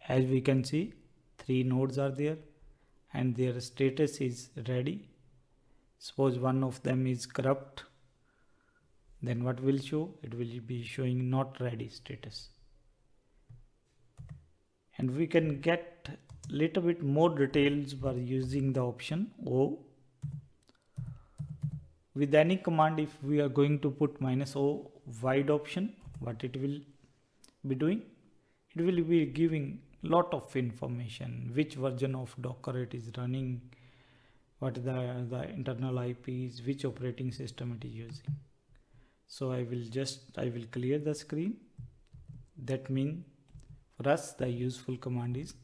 As we can see, 3 nodes are there and their status is ready. Suppose one of them is corrupt, then what will show? It will be showing not ready status. And we can get little bit more details by using the option O. With any command, if we are going to put -O wide option, what it will be doing? It will be giving lot of information, which version of Docker it is running, what the internal IPs, which operating system it is using. So I will clear the screen. That means for us the useful command is.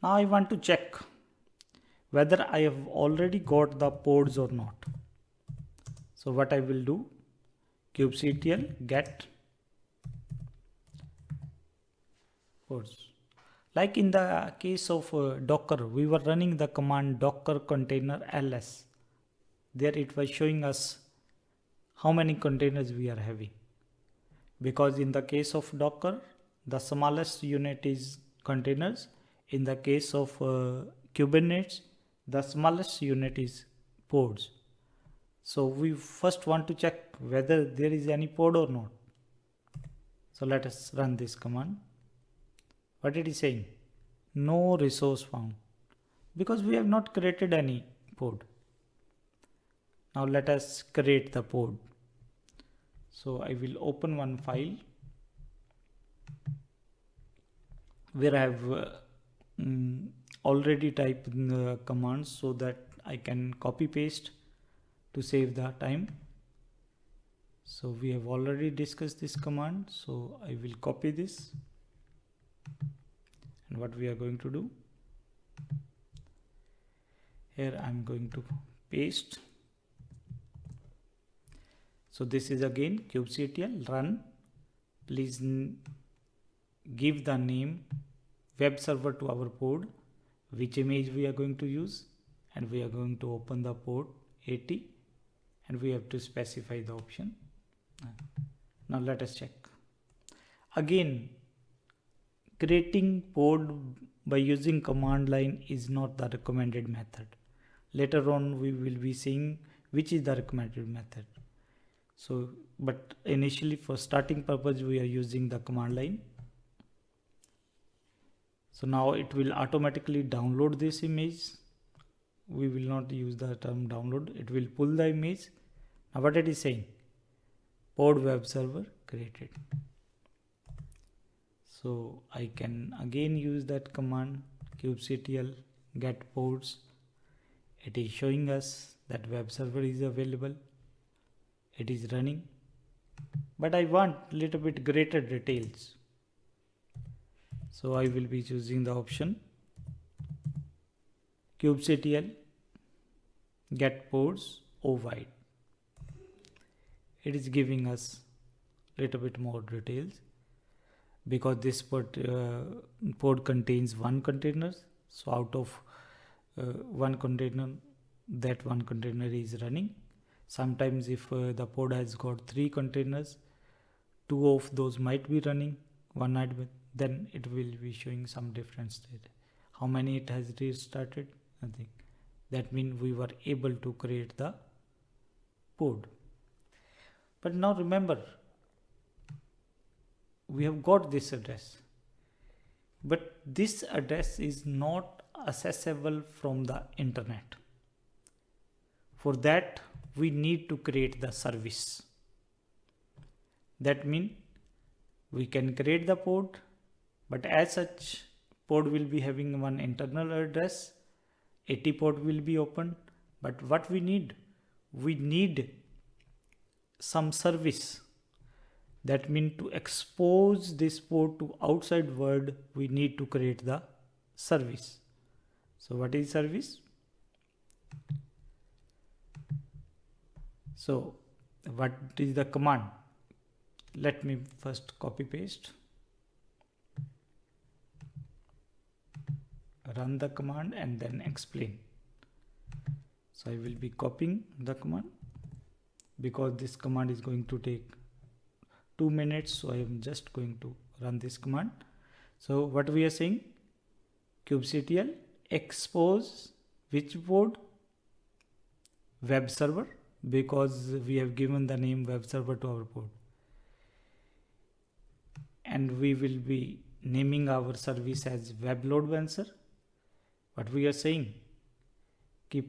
Now I want to check whether I have already got the pods or not. So what I will do, kubectl get pods. Like in the case of Docker, we were running the command docker container ls. There it was showing us how many containers we are having. Because in the case of Docker, the smallest unit is containers. In the case of Kubernetes, the smallest unit is pods. So we first want to check whether there is any pod or not. So let us run this command. What it is saying? No resource found, because we have not created any pod. Now let us create the pod. So I will open one file where I have already typed the commands so that I can copy paste to save the time. So we have already discussed this command, so I will copy this. And what we are going to do, here I am going to paste. So this is again kubectl run. Please give the name web server to our pod, which image we are going to use, and we are going to open the port 80 and we have to specify the option. Now let us check. Again, creating pod by using command line is not the recommended method. Later on we will be seeing which is the recommended method. So, but initially for starting purpose we are using the command line. So now it will automatically download this image. We will not use the term download. It will pull the image. Now what it is saying? Pod web server created. So I can again use that command kubectl get pods. It is showing us that web server is available. It is running. But I want little bit greater details. So I will be choosing the option kubectl get pods O wide. It is giving us little bit more details because this pod contains 1 container. So out of 1 container, that 1 container is running. Sometimes if the pod has got 3 containers, 2 of those might be running, one night, but then it will be showing some difference there. How many it has restarted? Nothing. That means we were able to create the pod. But now remember, we have got this address, but this address is not accessible from the internet. For that, we need to create the service. That means we can create the pod, but as such, pod will be having one internal address, 80 pod will be open. But what we need some service. That means to expose this pod to outside world, we need to create the service. So what is service? So what is the command? Let me first copy paste, run the command and then explain. So I will be copying the command because this command is going to take 2 minutes. So I am just going to run this command. So what we are saying, kubectl expose which pod? Web server, because we have given the name web server to our pod. And we will be naming our service as web load balancer. What we are saying,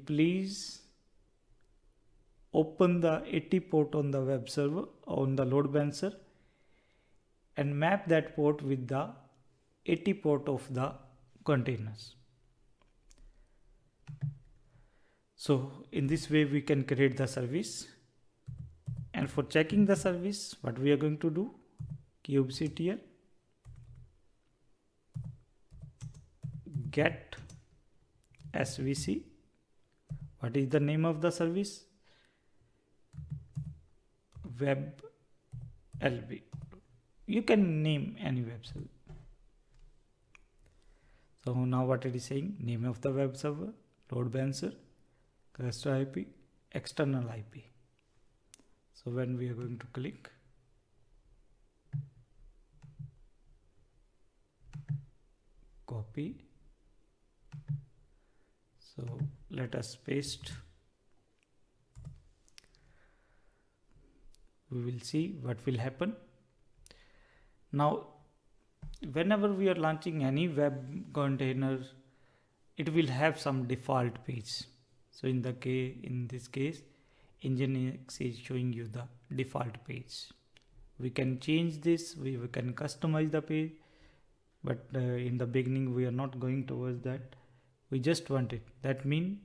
please open the 80 port on the web server, on the load balancer, and map that port with the 80 port of the containers. So in this way we can create the service. And for checking the service, what we are going to do, kubectl get svc. What is the name of the service? Web lb. You can name any web server. So now what it is saying, name of the web server, load balancer, cluster IP, external IP. So when we are going to click, copy. So let us paste. We will see what will happen. Now, whenever we are launching any web container, it will have some default page. So in this case, Nginx is showing you the default page. We can change this, we can customize the page, but in the beginning we are not going towards that. We just want it. That means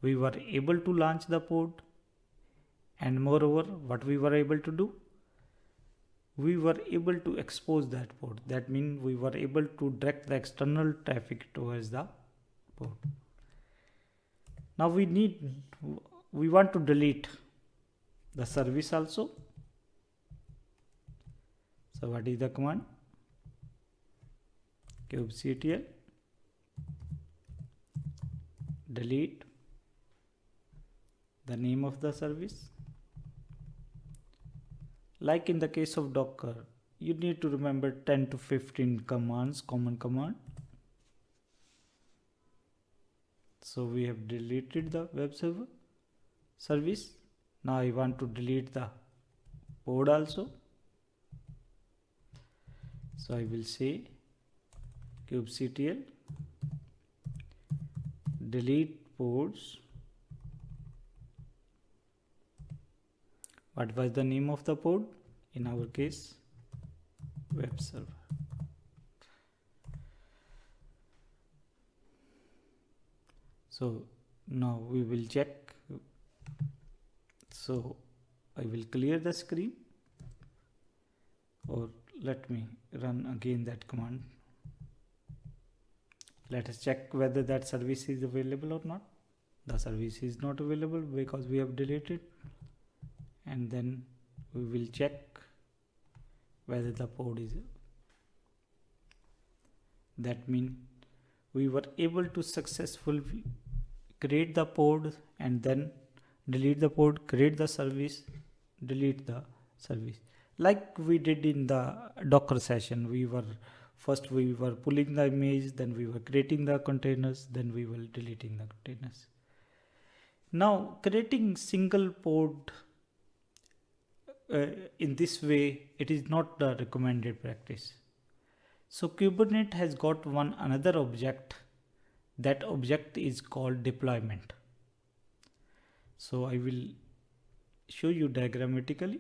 we were able to launch the pod, and moreover, what we were able to do, we were able to expose that pod. That means we were able to direct the external traffic towards the pod. Now we want to delete the service also. So what is the command? kubectl delete the name of the service. Like in the case of Docker, you need to remember 10 to 15 commands, common command. So we have deleted the web server service. Now I want to delete the pod also. So I will say kubectl delete pods. What was the name of the pod? In our case, web server. So now we will check. So I will clear the screen, or let me run again that command. Let us check whether that service is available or not. The service is not available because we have deleted. And then we will check whether the pod is. That means we were able to successfully create the pod and then delete the pod, create the service, delete the service. like we did in the Docker session. We were pulling the image, then we were creating the containers, then we were deleting the containers. Now creating single pod in this way, it is not the recommended practice. So Kubernetes has got another object. That object is called deployment. So I will show you diagrammatically.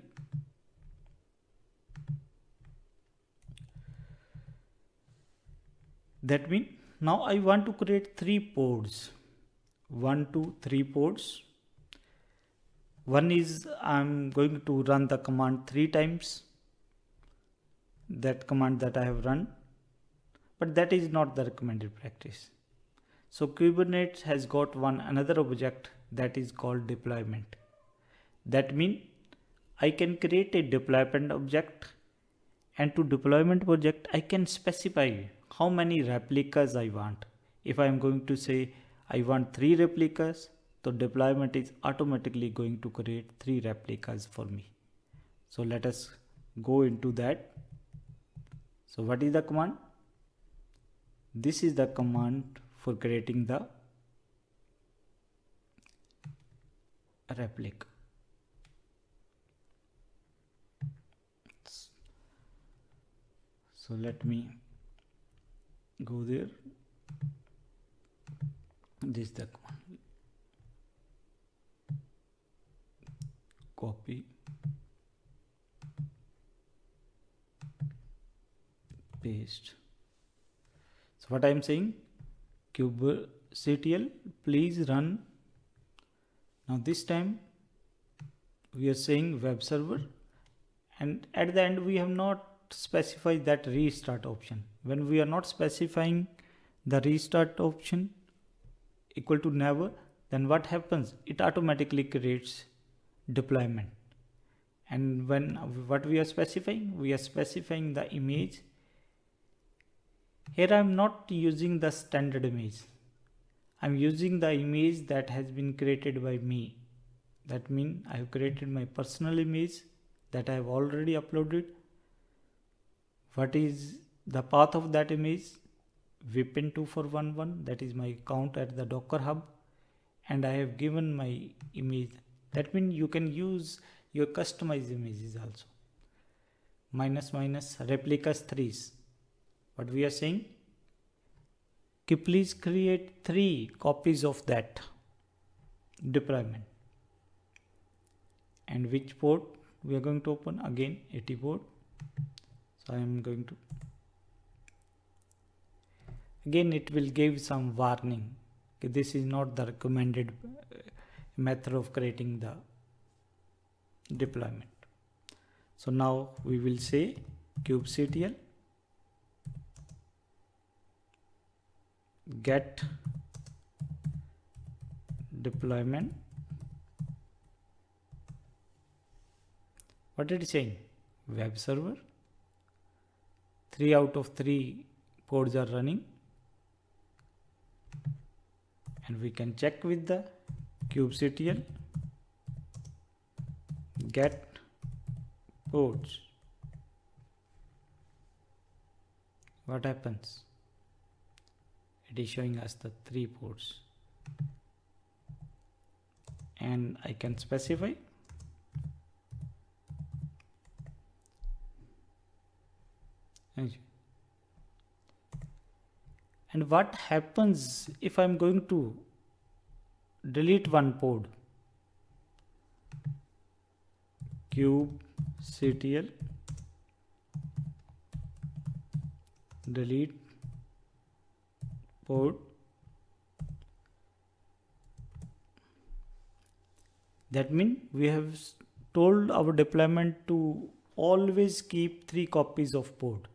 That means now I want to create 3 pods. 1, 2, 3 pods. One is I'm going to run the command 3 times. That command that I have run. But that is not the recommended practice. So Kubernetes has got another object that is called deployment. That means I can create a deployment object, and to deployment project I can specify how many replicas I want. If I am going to say I want 3 replicas, so deployment is automatically going to create 3 replicas for me. So let us go into that. So what is the command? This is the command for creating the replica. So let me go there. This is the command. Copy, paste. So what I am saying, kubectl please run. Now this time we are saying web server, and at the end we have not specified that restart option. When we are not specifying the restart option equal to never, then what happens? It automatically creates deployment. And what we are specifying? We are specifying the image. Here I am not using the standard image. I am using the image that has been created by me. That means I have created my personal image that I have already uploaded. What is the path of that image? Vipin 2411, that is my account at the Docker Hub, and I have given my image. That means you can use your customized images also. -- replicas 3s. What we are saying? Please create 3 copies of that deployment. And which port we are going to open? Again 80 port. So I am going to, again it will give some warning. This is not the recommended method of creating the deployment. So now we will say kubectl get deployment. What it is saying? Web server. 3 out of 3 pods are running, and we can check with the kubectl get pods. What happens? It is showing us the 3 pods, and I can specify and what happens if I am going to delete one pod? Kubectl delete pod. That means we have told our deployment to always keep 3 copies of pod.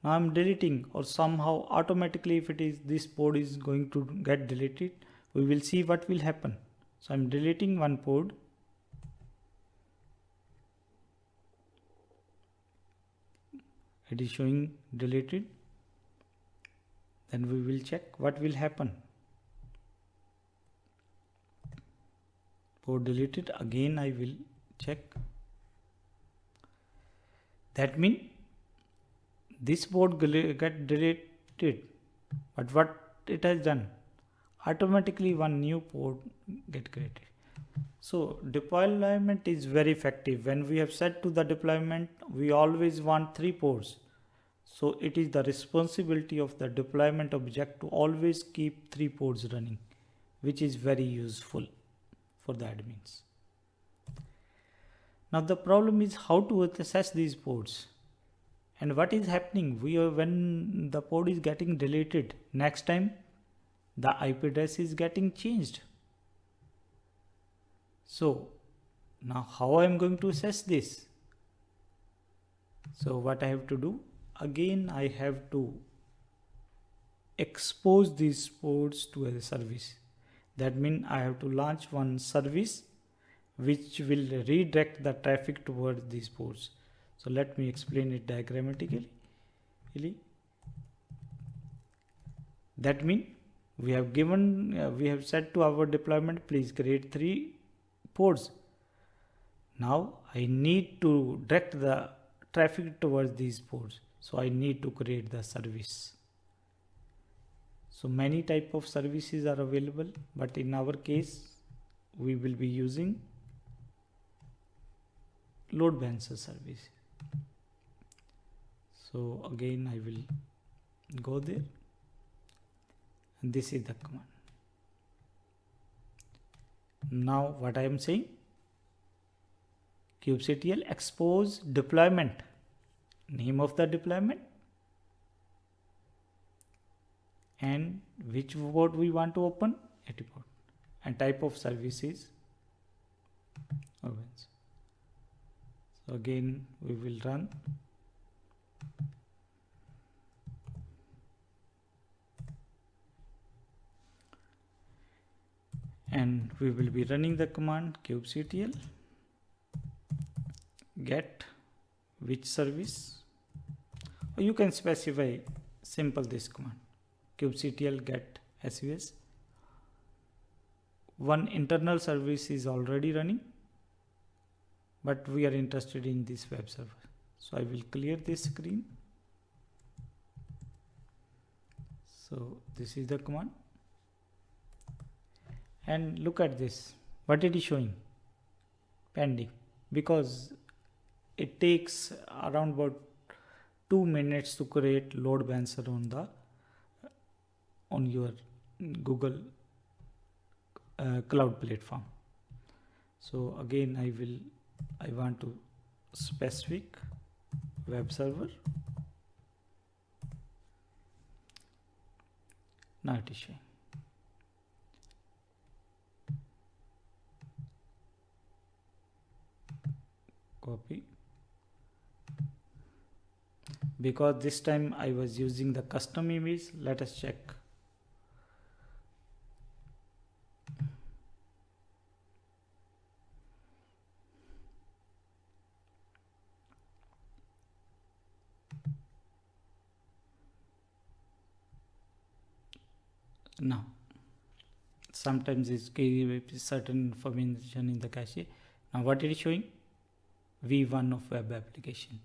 Now I am deleting, or somehow automatically if it is this pod is going to get deleted, we will see what will happen. So I am deleting one pod. It is showing deleted. Then we will check what will happen. Pod deleted. Again I will check. That means this port get deleted, but what it has done, automatically one new port get created. So deployment is very effective. When we have set to the deployment, we always want 3 ports. So it is the responsibility of the deployment object to always keep 3 ports running, which is very useful for the admins. Now the problem is how to access these ports. And what is happening? When the port is getting deleted, next time the IP address is getting changed. So now how I am going to assess this? So what I have to do? Again, I have to expose these ports to a service. That means I have to launch one service which will redirect the traffic towards these ports. So let me explain it diagrammatically. That means we have said to our deployment, please create 3 ports. Now I need to direct the traffic towards these ports. So I need to create the service. So many type of services are available, but in our case, we will be using load balancer service. So again, I will go there. And this is the command. Now what I am saying, kubectl expose deployment, name of the deployment, and which port we want to open, 80 port, and type of services. So again we will run. And we will be running the command kubectl get which service, or you can specify simple this command kubectl get SUS. One internal service is already running, but we are interested in this web server. So I will clear this screen. So this is the command. And look at this, what it is showing, pending, because it takes around about 2 minutes to create load balancer on your Google cloud platform. So again I want to specific web server. Now it is showing. Copy, because this time I was using the custom image. Let us check. Now sometimes it's certain information in the cache. Now what it is showing, v1 of web application,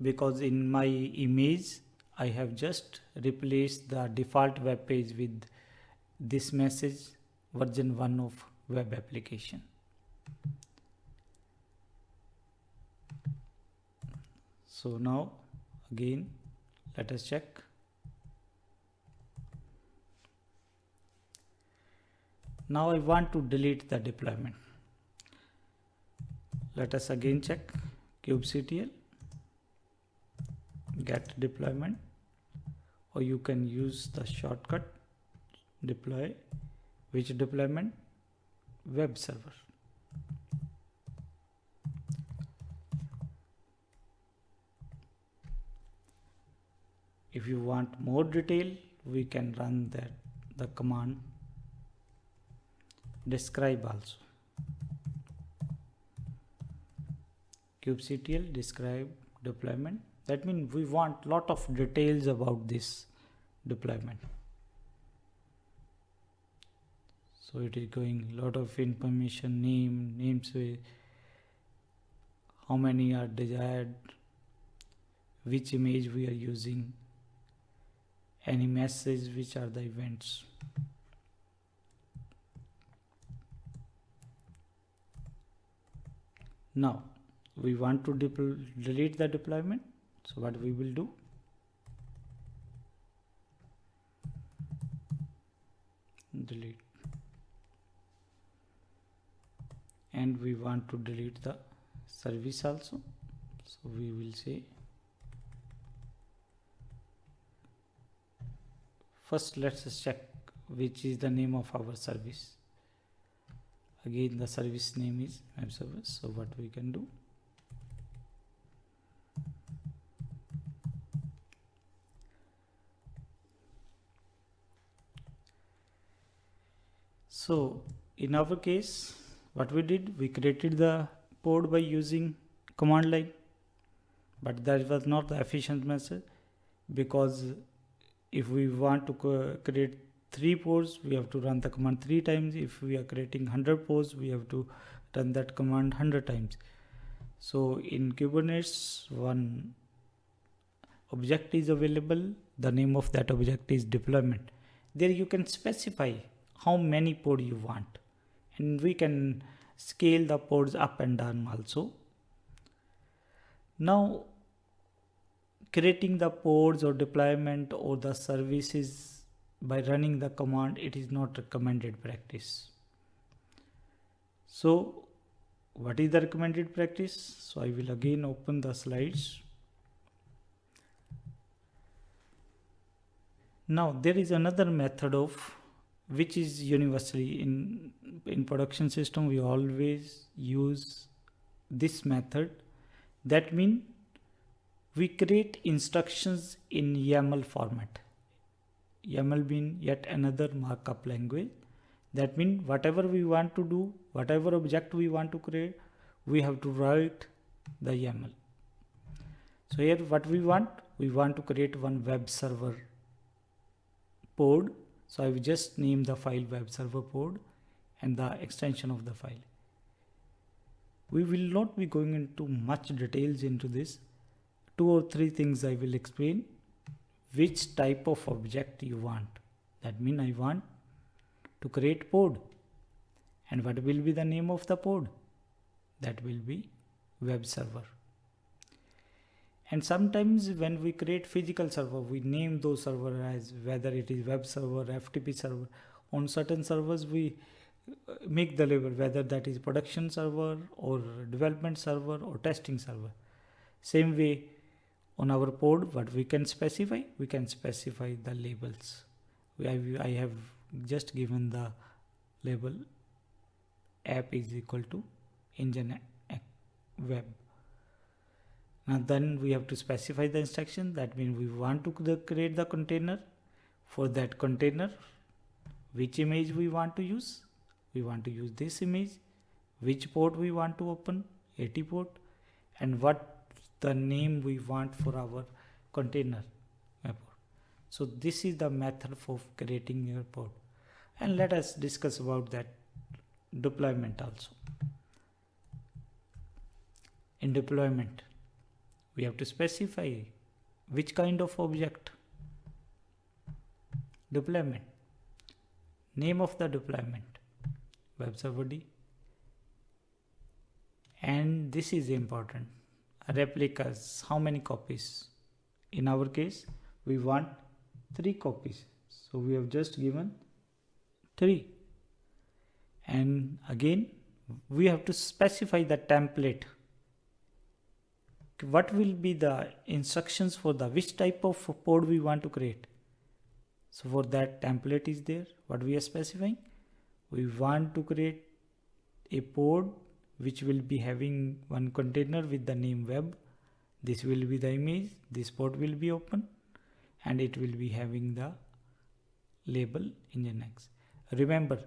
because in my image I have just replaced the default web page with this message version 1 of web application. So now again let us check. Now I want to delete the deployment. Let us again check kubectl get deployment, or you can use the shortcut deploy which deployment, web server. If you want more detail, we can run the command describe also. Kubectl describe deployment. That means we want lot of details about this deployment. So it is going lot of information, names, how many are desired, which image we are using, any message, which are the events. Now we want to delete the deployment. So what we will do, delete, and we want to delete the service also. So we will say, first let's check which is the name of our service. Again, the service name is web service. So what we can do, so in our case, what we did, we created the pod by using command line, but that was not the efficient method, because if we want to create 3 pods, we have to run the command 3 times. If we are creating 100 pods, we have to run that command 100 times. So in Kubernetes, one object is available. The name of that object is deployment. There you can specify how many pods you want, and we can scale the pods up and down also. Now, creating the pods or deployment or the services by running the command, it is not recommended practice. So what is the recommended practice? So I will again open the slides. Now there is another method of which is universally in production system. We always use this method. That means we create instructions in YAML format. YAML means yet another markup language. That means whatever we want to do, whatever object we want to create, we have to write the YAML. So here what we want to create one web server pod. So I will just name the file web server pod and the extension of the file. We will not be going into much details into this. 2 or 3 things I will explain. Which type of object you want. That means I want to create pod. And what will be the name of the pod? That will be web server. And sometimes when we create physical server, we name those server as whether it is web server, FTP server. On certain servers we make the label whether that is production server or development server or testing server. Same way on our pod, what we can specify the labels. I have just given the label app is equal to engine web. Now then we have to specify the instruction. That means we want to create the container. For that container, which image we want to use? We want to use this image. Which port we want to open? 80 port. And what the name we want for our container pod. So this is the method for creating your pod. And let us discuss about that deployment also. In deployment, we have to specify which kind of object. Deployment. Name of the deployment. Web server D. And this is important. Replicas, how many copies? In our case, we want 3 copies. So we have just given 3. And again, we have to specify the template. What will be the instructions for the which type of pod we want to create? So for that template is there. What we are specifying? We want to create a pod which will be having one container with the name web. This will be the image. This pod will be open and it will be having the label Nginx. Remember,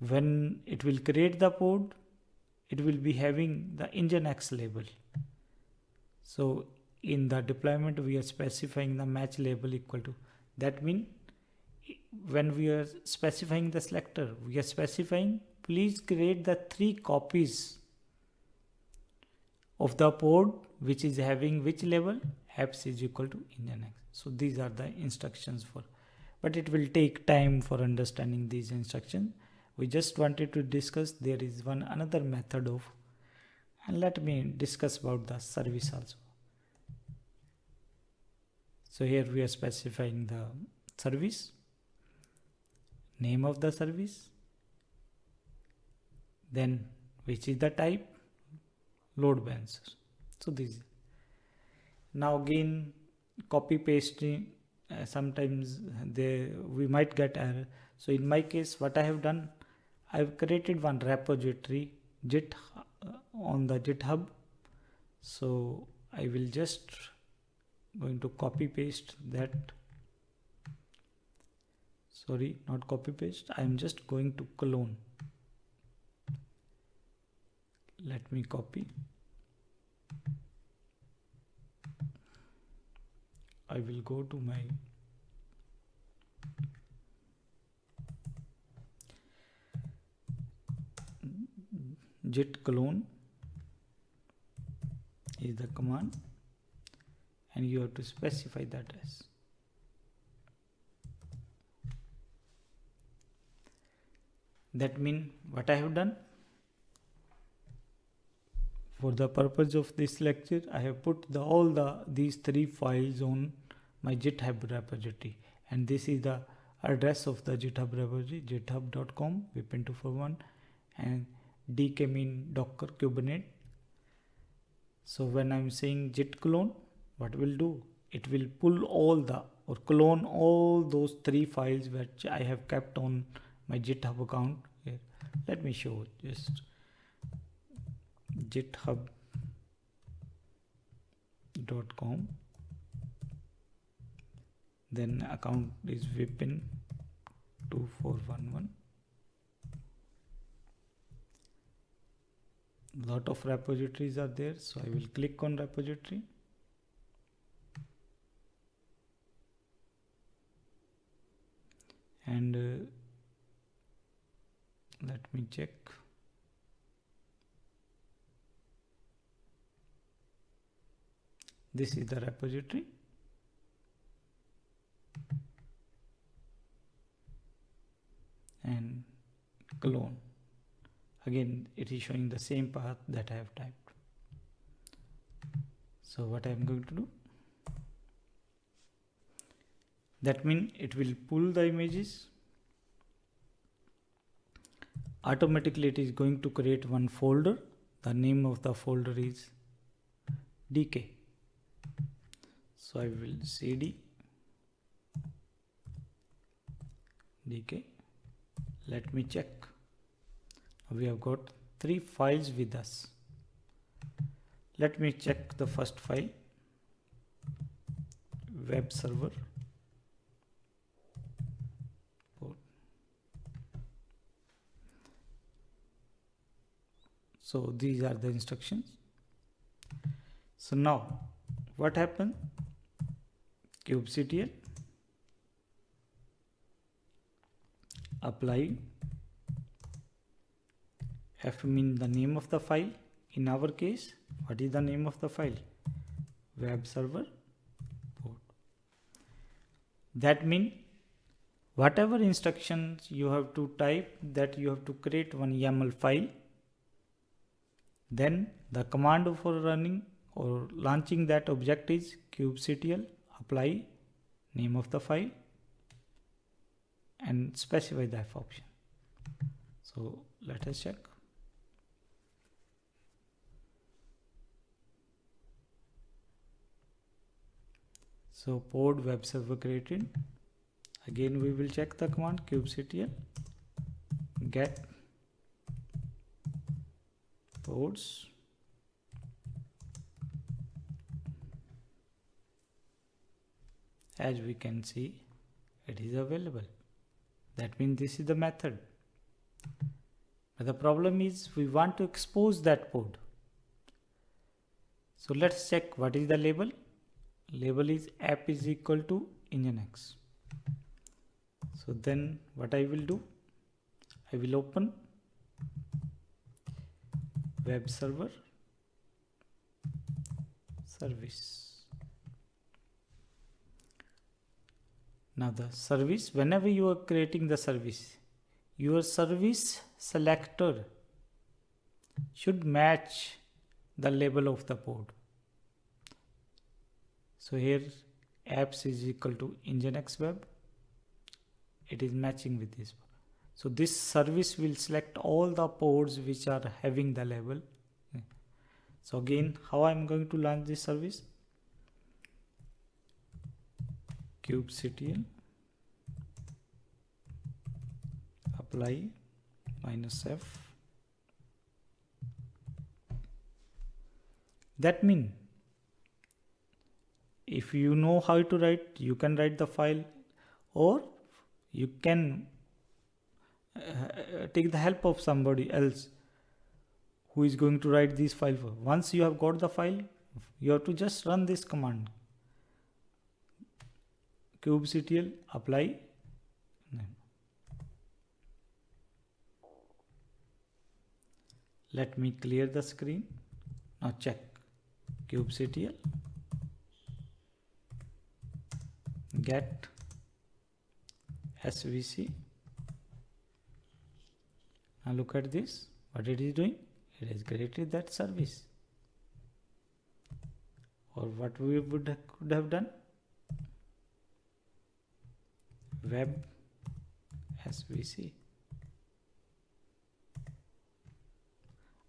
when it will create the pod, it will be having the Nginx label. So in the deployment, we are specifying the match label equal to. That means when we are specifying the selector, we are specifying please create the 3 copies of the pod which is having which label? Apps is equal to nginx. So these are the instructions for, but it will take time for understanding these instructions. We just wanted to discuss there is one another method of, and let me discuss about the service also. So here we are specifying the service, name of the service, then which is the type, load balancer. So this now again copy pasting, sometimes we might get error. So in my case, what I have done, I've created one repository on the GitHub. So I will just going to copy paste that. Sorry, not copy paste. I'm just going to clone. Let me copy. I will go to my git clone is the command, and you have to specify the address. That means what I have done, for the purpose of this lecture, I have put these three files on my GitHub repository, and this is the address of the GitHub repository, github.com Vipin241, and dk mean Docker Kubernetes. So when I'm saying git clone, what will do? It will pull clone all those three files which I have kept on my GitHub account. Here, let me show just github.com, then account is Vipin2411. Lot of repositories are there, so I will click on repository. And let me check. This is the repository. And clone. Again, it is showing the same path that I have typed. So what I am going to do? That means it will pull the images. Automatically it is going to create one folder. The name of the folder is dk. So I will cd dk. Let me check. We have got three files with us. Let me check the first file, web server. So these are the instructions. So now what happened? kubectl apply f mean the name of the file. In our case, what is the name of the file? Web server port. That means whatever instructions you have to type, that you have to create one YAML file. Then the command for running or launching that object is kubectl apply name of the file and specify the F option. So let us check. So pod web server created. Again we will check the command kubectl get pods. As we can see, it is available. That means this is the method. But the problem is we want to expose that pod. So let's check what is the label. Label is app is equal to nginx. So then what I will do, I will open web server service. Now the service, whenever you are creating the service, your service selector should match the label of the pod. So here apps is equal to nginx web. It is matching with this. So this service will select all the pods which are having the label. So again, how I am going to launch this service? kubectl apply -f. That means if you know how to write, you can write the file, or you can take the help of somebody else who is going to write this file for. Once you have got the file, you have to just run this command, kubectl apply. Let me clear the screen. Now check kubectl get svc. Now look at this, what it is doing. It has created that service. Or what we could have done, web svc.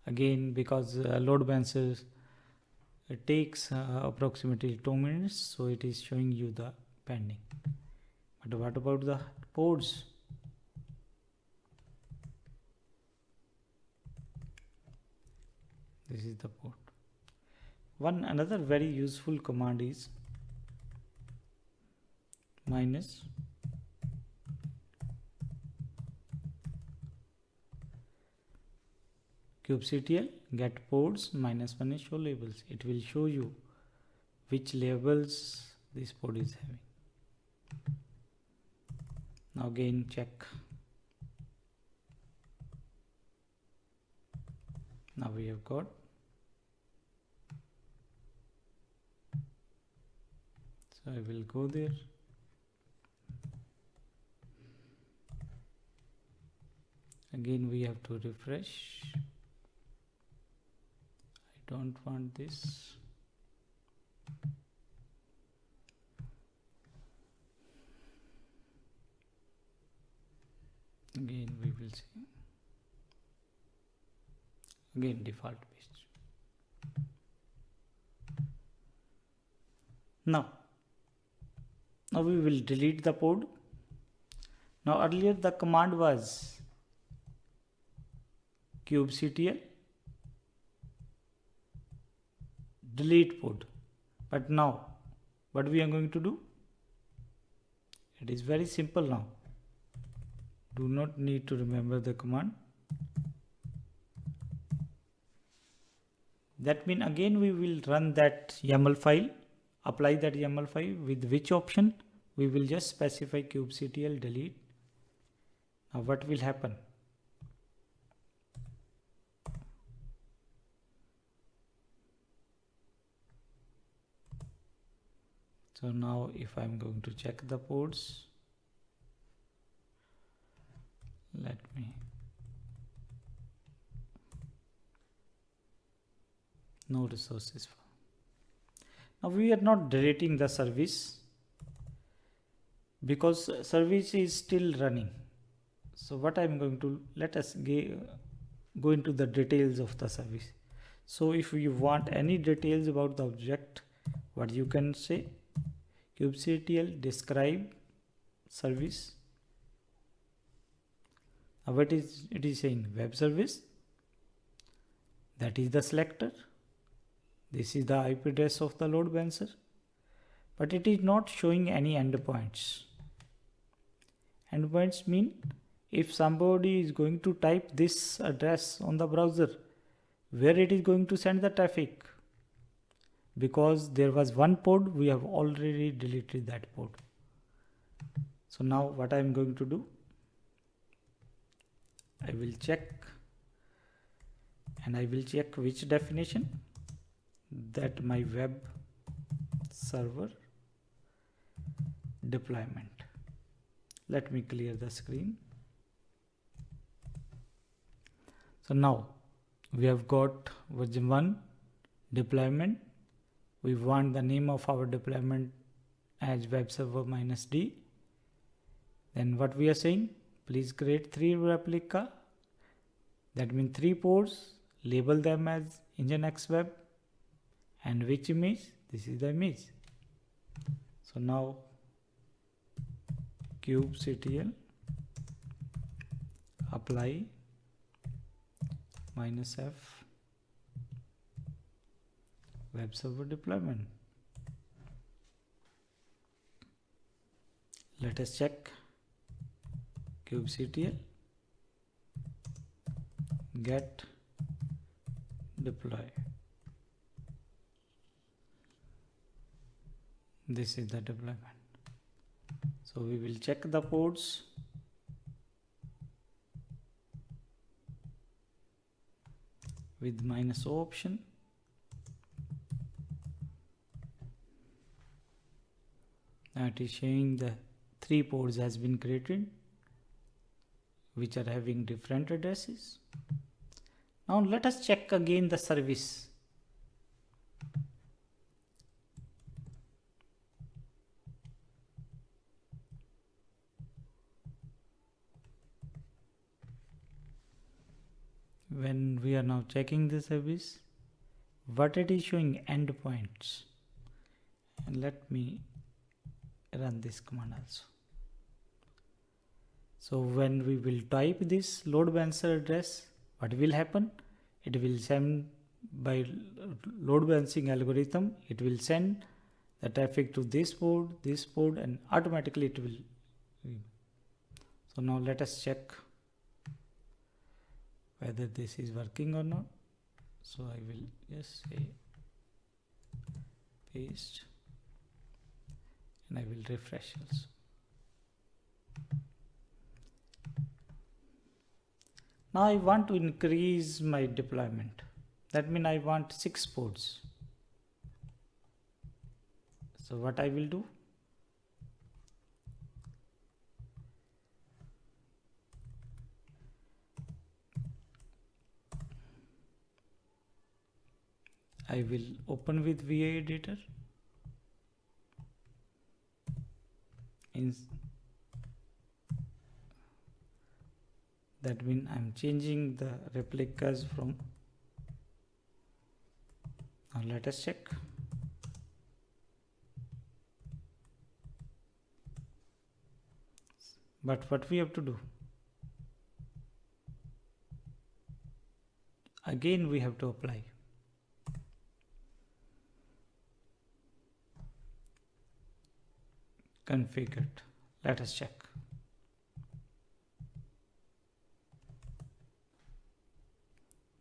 Again, because load balancers, it takes approximately 2 minutes, so it is showing you the pending. But what about the pods? This is the pod. Another very useful command is minus kubectl get pods -1 is show labels. It will show you which labels this pod is having. Now again check. Now we have got. So I will go there. Again we have to refresh. I don't want this. Again we will see. Again default page. Now we will delete the pod. Now earlier the command was kubectl delete pod, but now what we are going to do? It is very simple now. Do not need to remember the command. That means again we will run that YAML file, apply that YAML file with which option? We will just specify kubectl delete. Now what will happen? So now if I'm going to check the pods, let me no resources. Now we are not deleting the service because service is still running. So what I'm going to, let us go into the details of the service. So if you want any details about the object, what you can say, kubectl describe service. Now what is it is saying? Web service, that is the selector. This is the IP address of the load balancer, but it is not showing any endpoints. Endpoints mean if somebody is going to type this address on the browser, where it is going to send the traffic. Because there was one pod, we have already deleted that pod. So now what I am going to do, I will check, and I will check which definition, that my web server deployment. Let me clear the screen. So now we have got version 1 deployment. We want the name of our deployment as web server -d. Then what we are saying, please create 3 replica. That means 3 pods, label them as Nginx web, and which image? This is the image. So now kubectl apply -f web server deployment. Let us check kubectl get deploy. This is the deployment. So we will check the ports. With -o option. Now it is showing the 3 ports has been created, which are having different addresses. Now let us check again the service. When we are now checking the service, what it is showing endpoints. And let me run this command also. So when we will type this load balancer address, what will happen? It will send by load balancing algorithm, it will send the traffic to this port, and automatically it will. So now let us check whether this is working or not. So I will just say paste, and I will refresh also. Now I want to increase my deployment. That means I want 6 pods. So what I will do? I will open with VA editor. That means I'm changing the replicas from. Now let us check. But what we have to do? Again we have to apply. Configured. Let us check.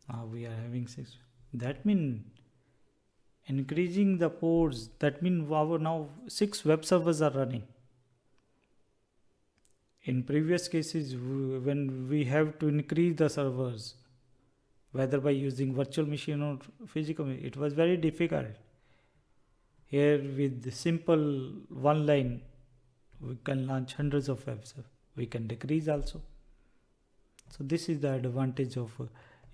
Now we are having 6. That means increasing the ports. That means our now 6 web servers are running. In previous cases, when we have to increase the servers, whether by using virtual machine or physical, it was very difficult. Here with the simple one line, we can launch hundreds of web servers. We can decrease also. So this is the advantage of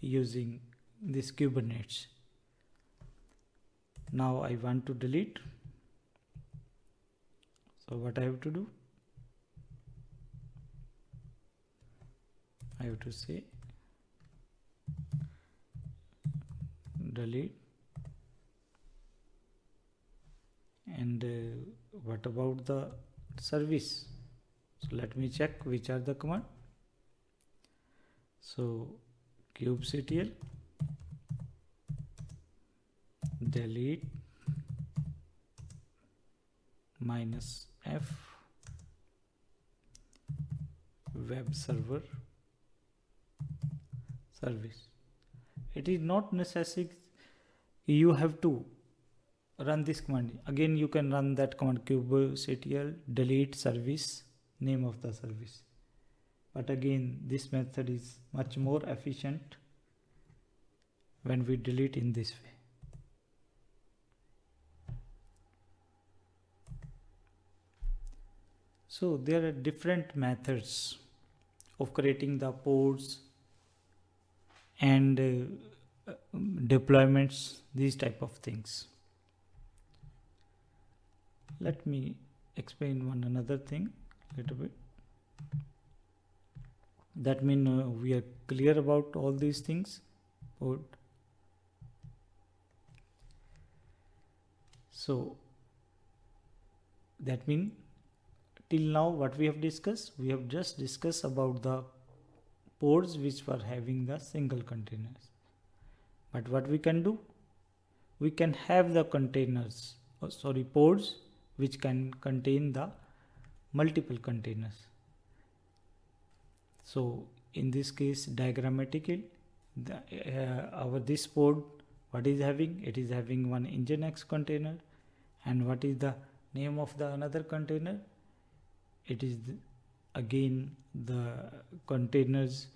using this Kubernetes. Now I want to delete. So what I have to do? I have to say delete. And what about the service? So let me check which are the command. So kubectl delete -f web server service. It is not necessary you have to run this command. Again you can run that command kubectl delete service, name of the service. But again this method is much more efficient when we delete in this way. So there are different methods of creating the pods and deployments, these type of things. Let me explain one another thing a little bit. That means we are clear about all these things. So that means till now what we have discussed, we have just discussed about the pods which were having the single containers. But what we can do, we can have the pods which can contain the multiple containers. So in this case, diagrammatically, this pod, what is having? It is having one Nginx container. And what is the name of the another container? It is again the containers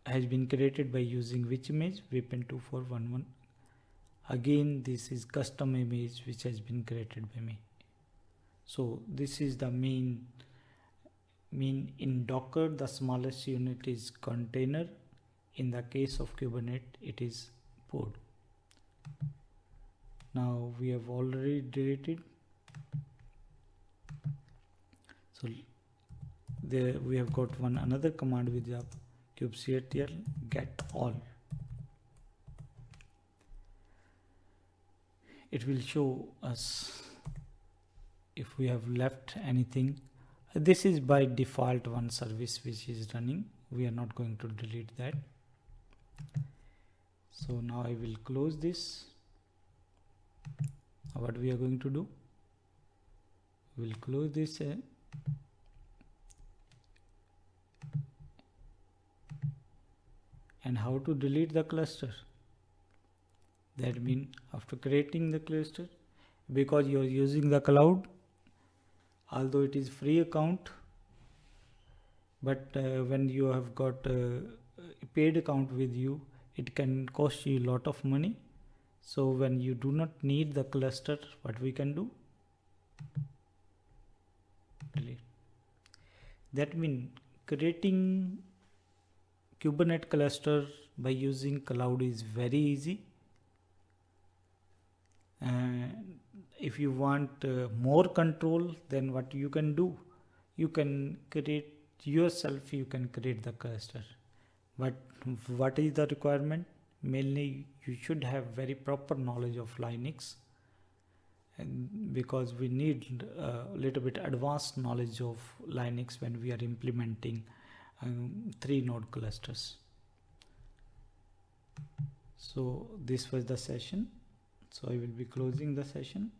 has been created by using which image? Vipin 2411. Again, this is custom image which has been created by me. So this is the mean in Docker, the smallest unit is container. In the case of Kubernetes, it is pod. Now we have already deleted. So there we have got one another command with the kubectl get all. It will show us if we have left anything. This is by default one service which is running. We are not going to delete that. So now I will close this. What we are going to do? We'll close this. And how to delete the cluster? That means after creating the cluster, because you are using the cloud, although it is free account, but when you have got a paid account with you, it can cost you a lot of money. So when you do not need the cluster, what we can do? Delete. That means creating Kubernetes cluster by using cloud is very easy. And if you want more control, then what you can do? You can create yourself, you can create the cluster. But what is the requirement? Mainly you should have very proper knowledge of Linux, and because we need a little bit advanced knowledge of Linux when we are implementing 3 node clusters. So this was the session. So I will be closing the session.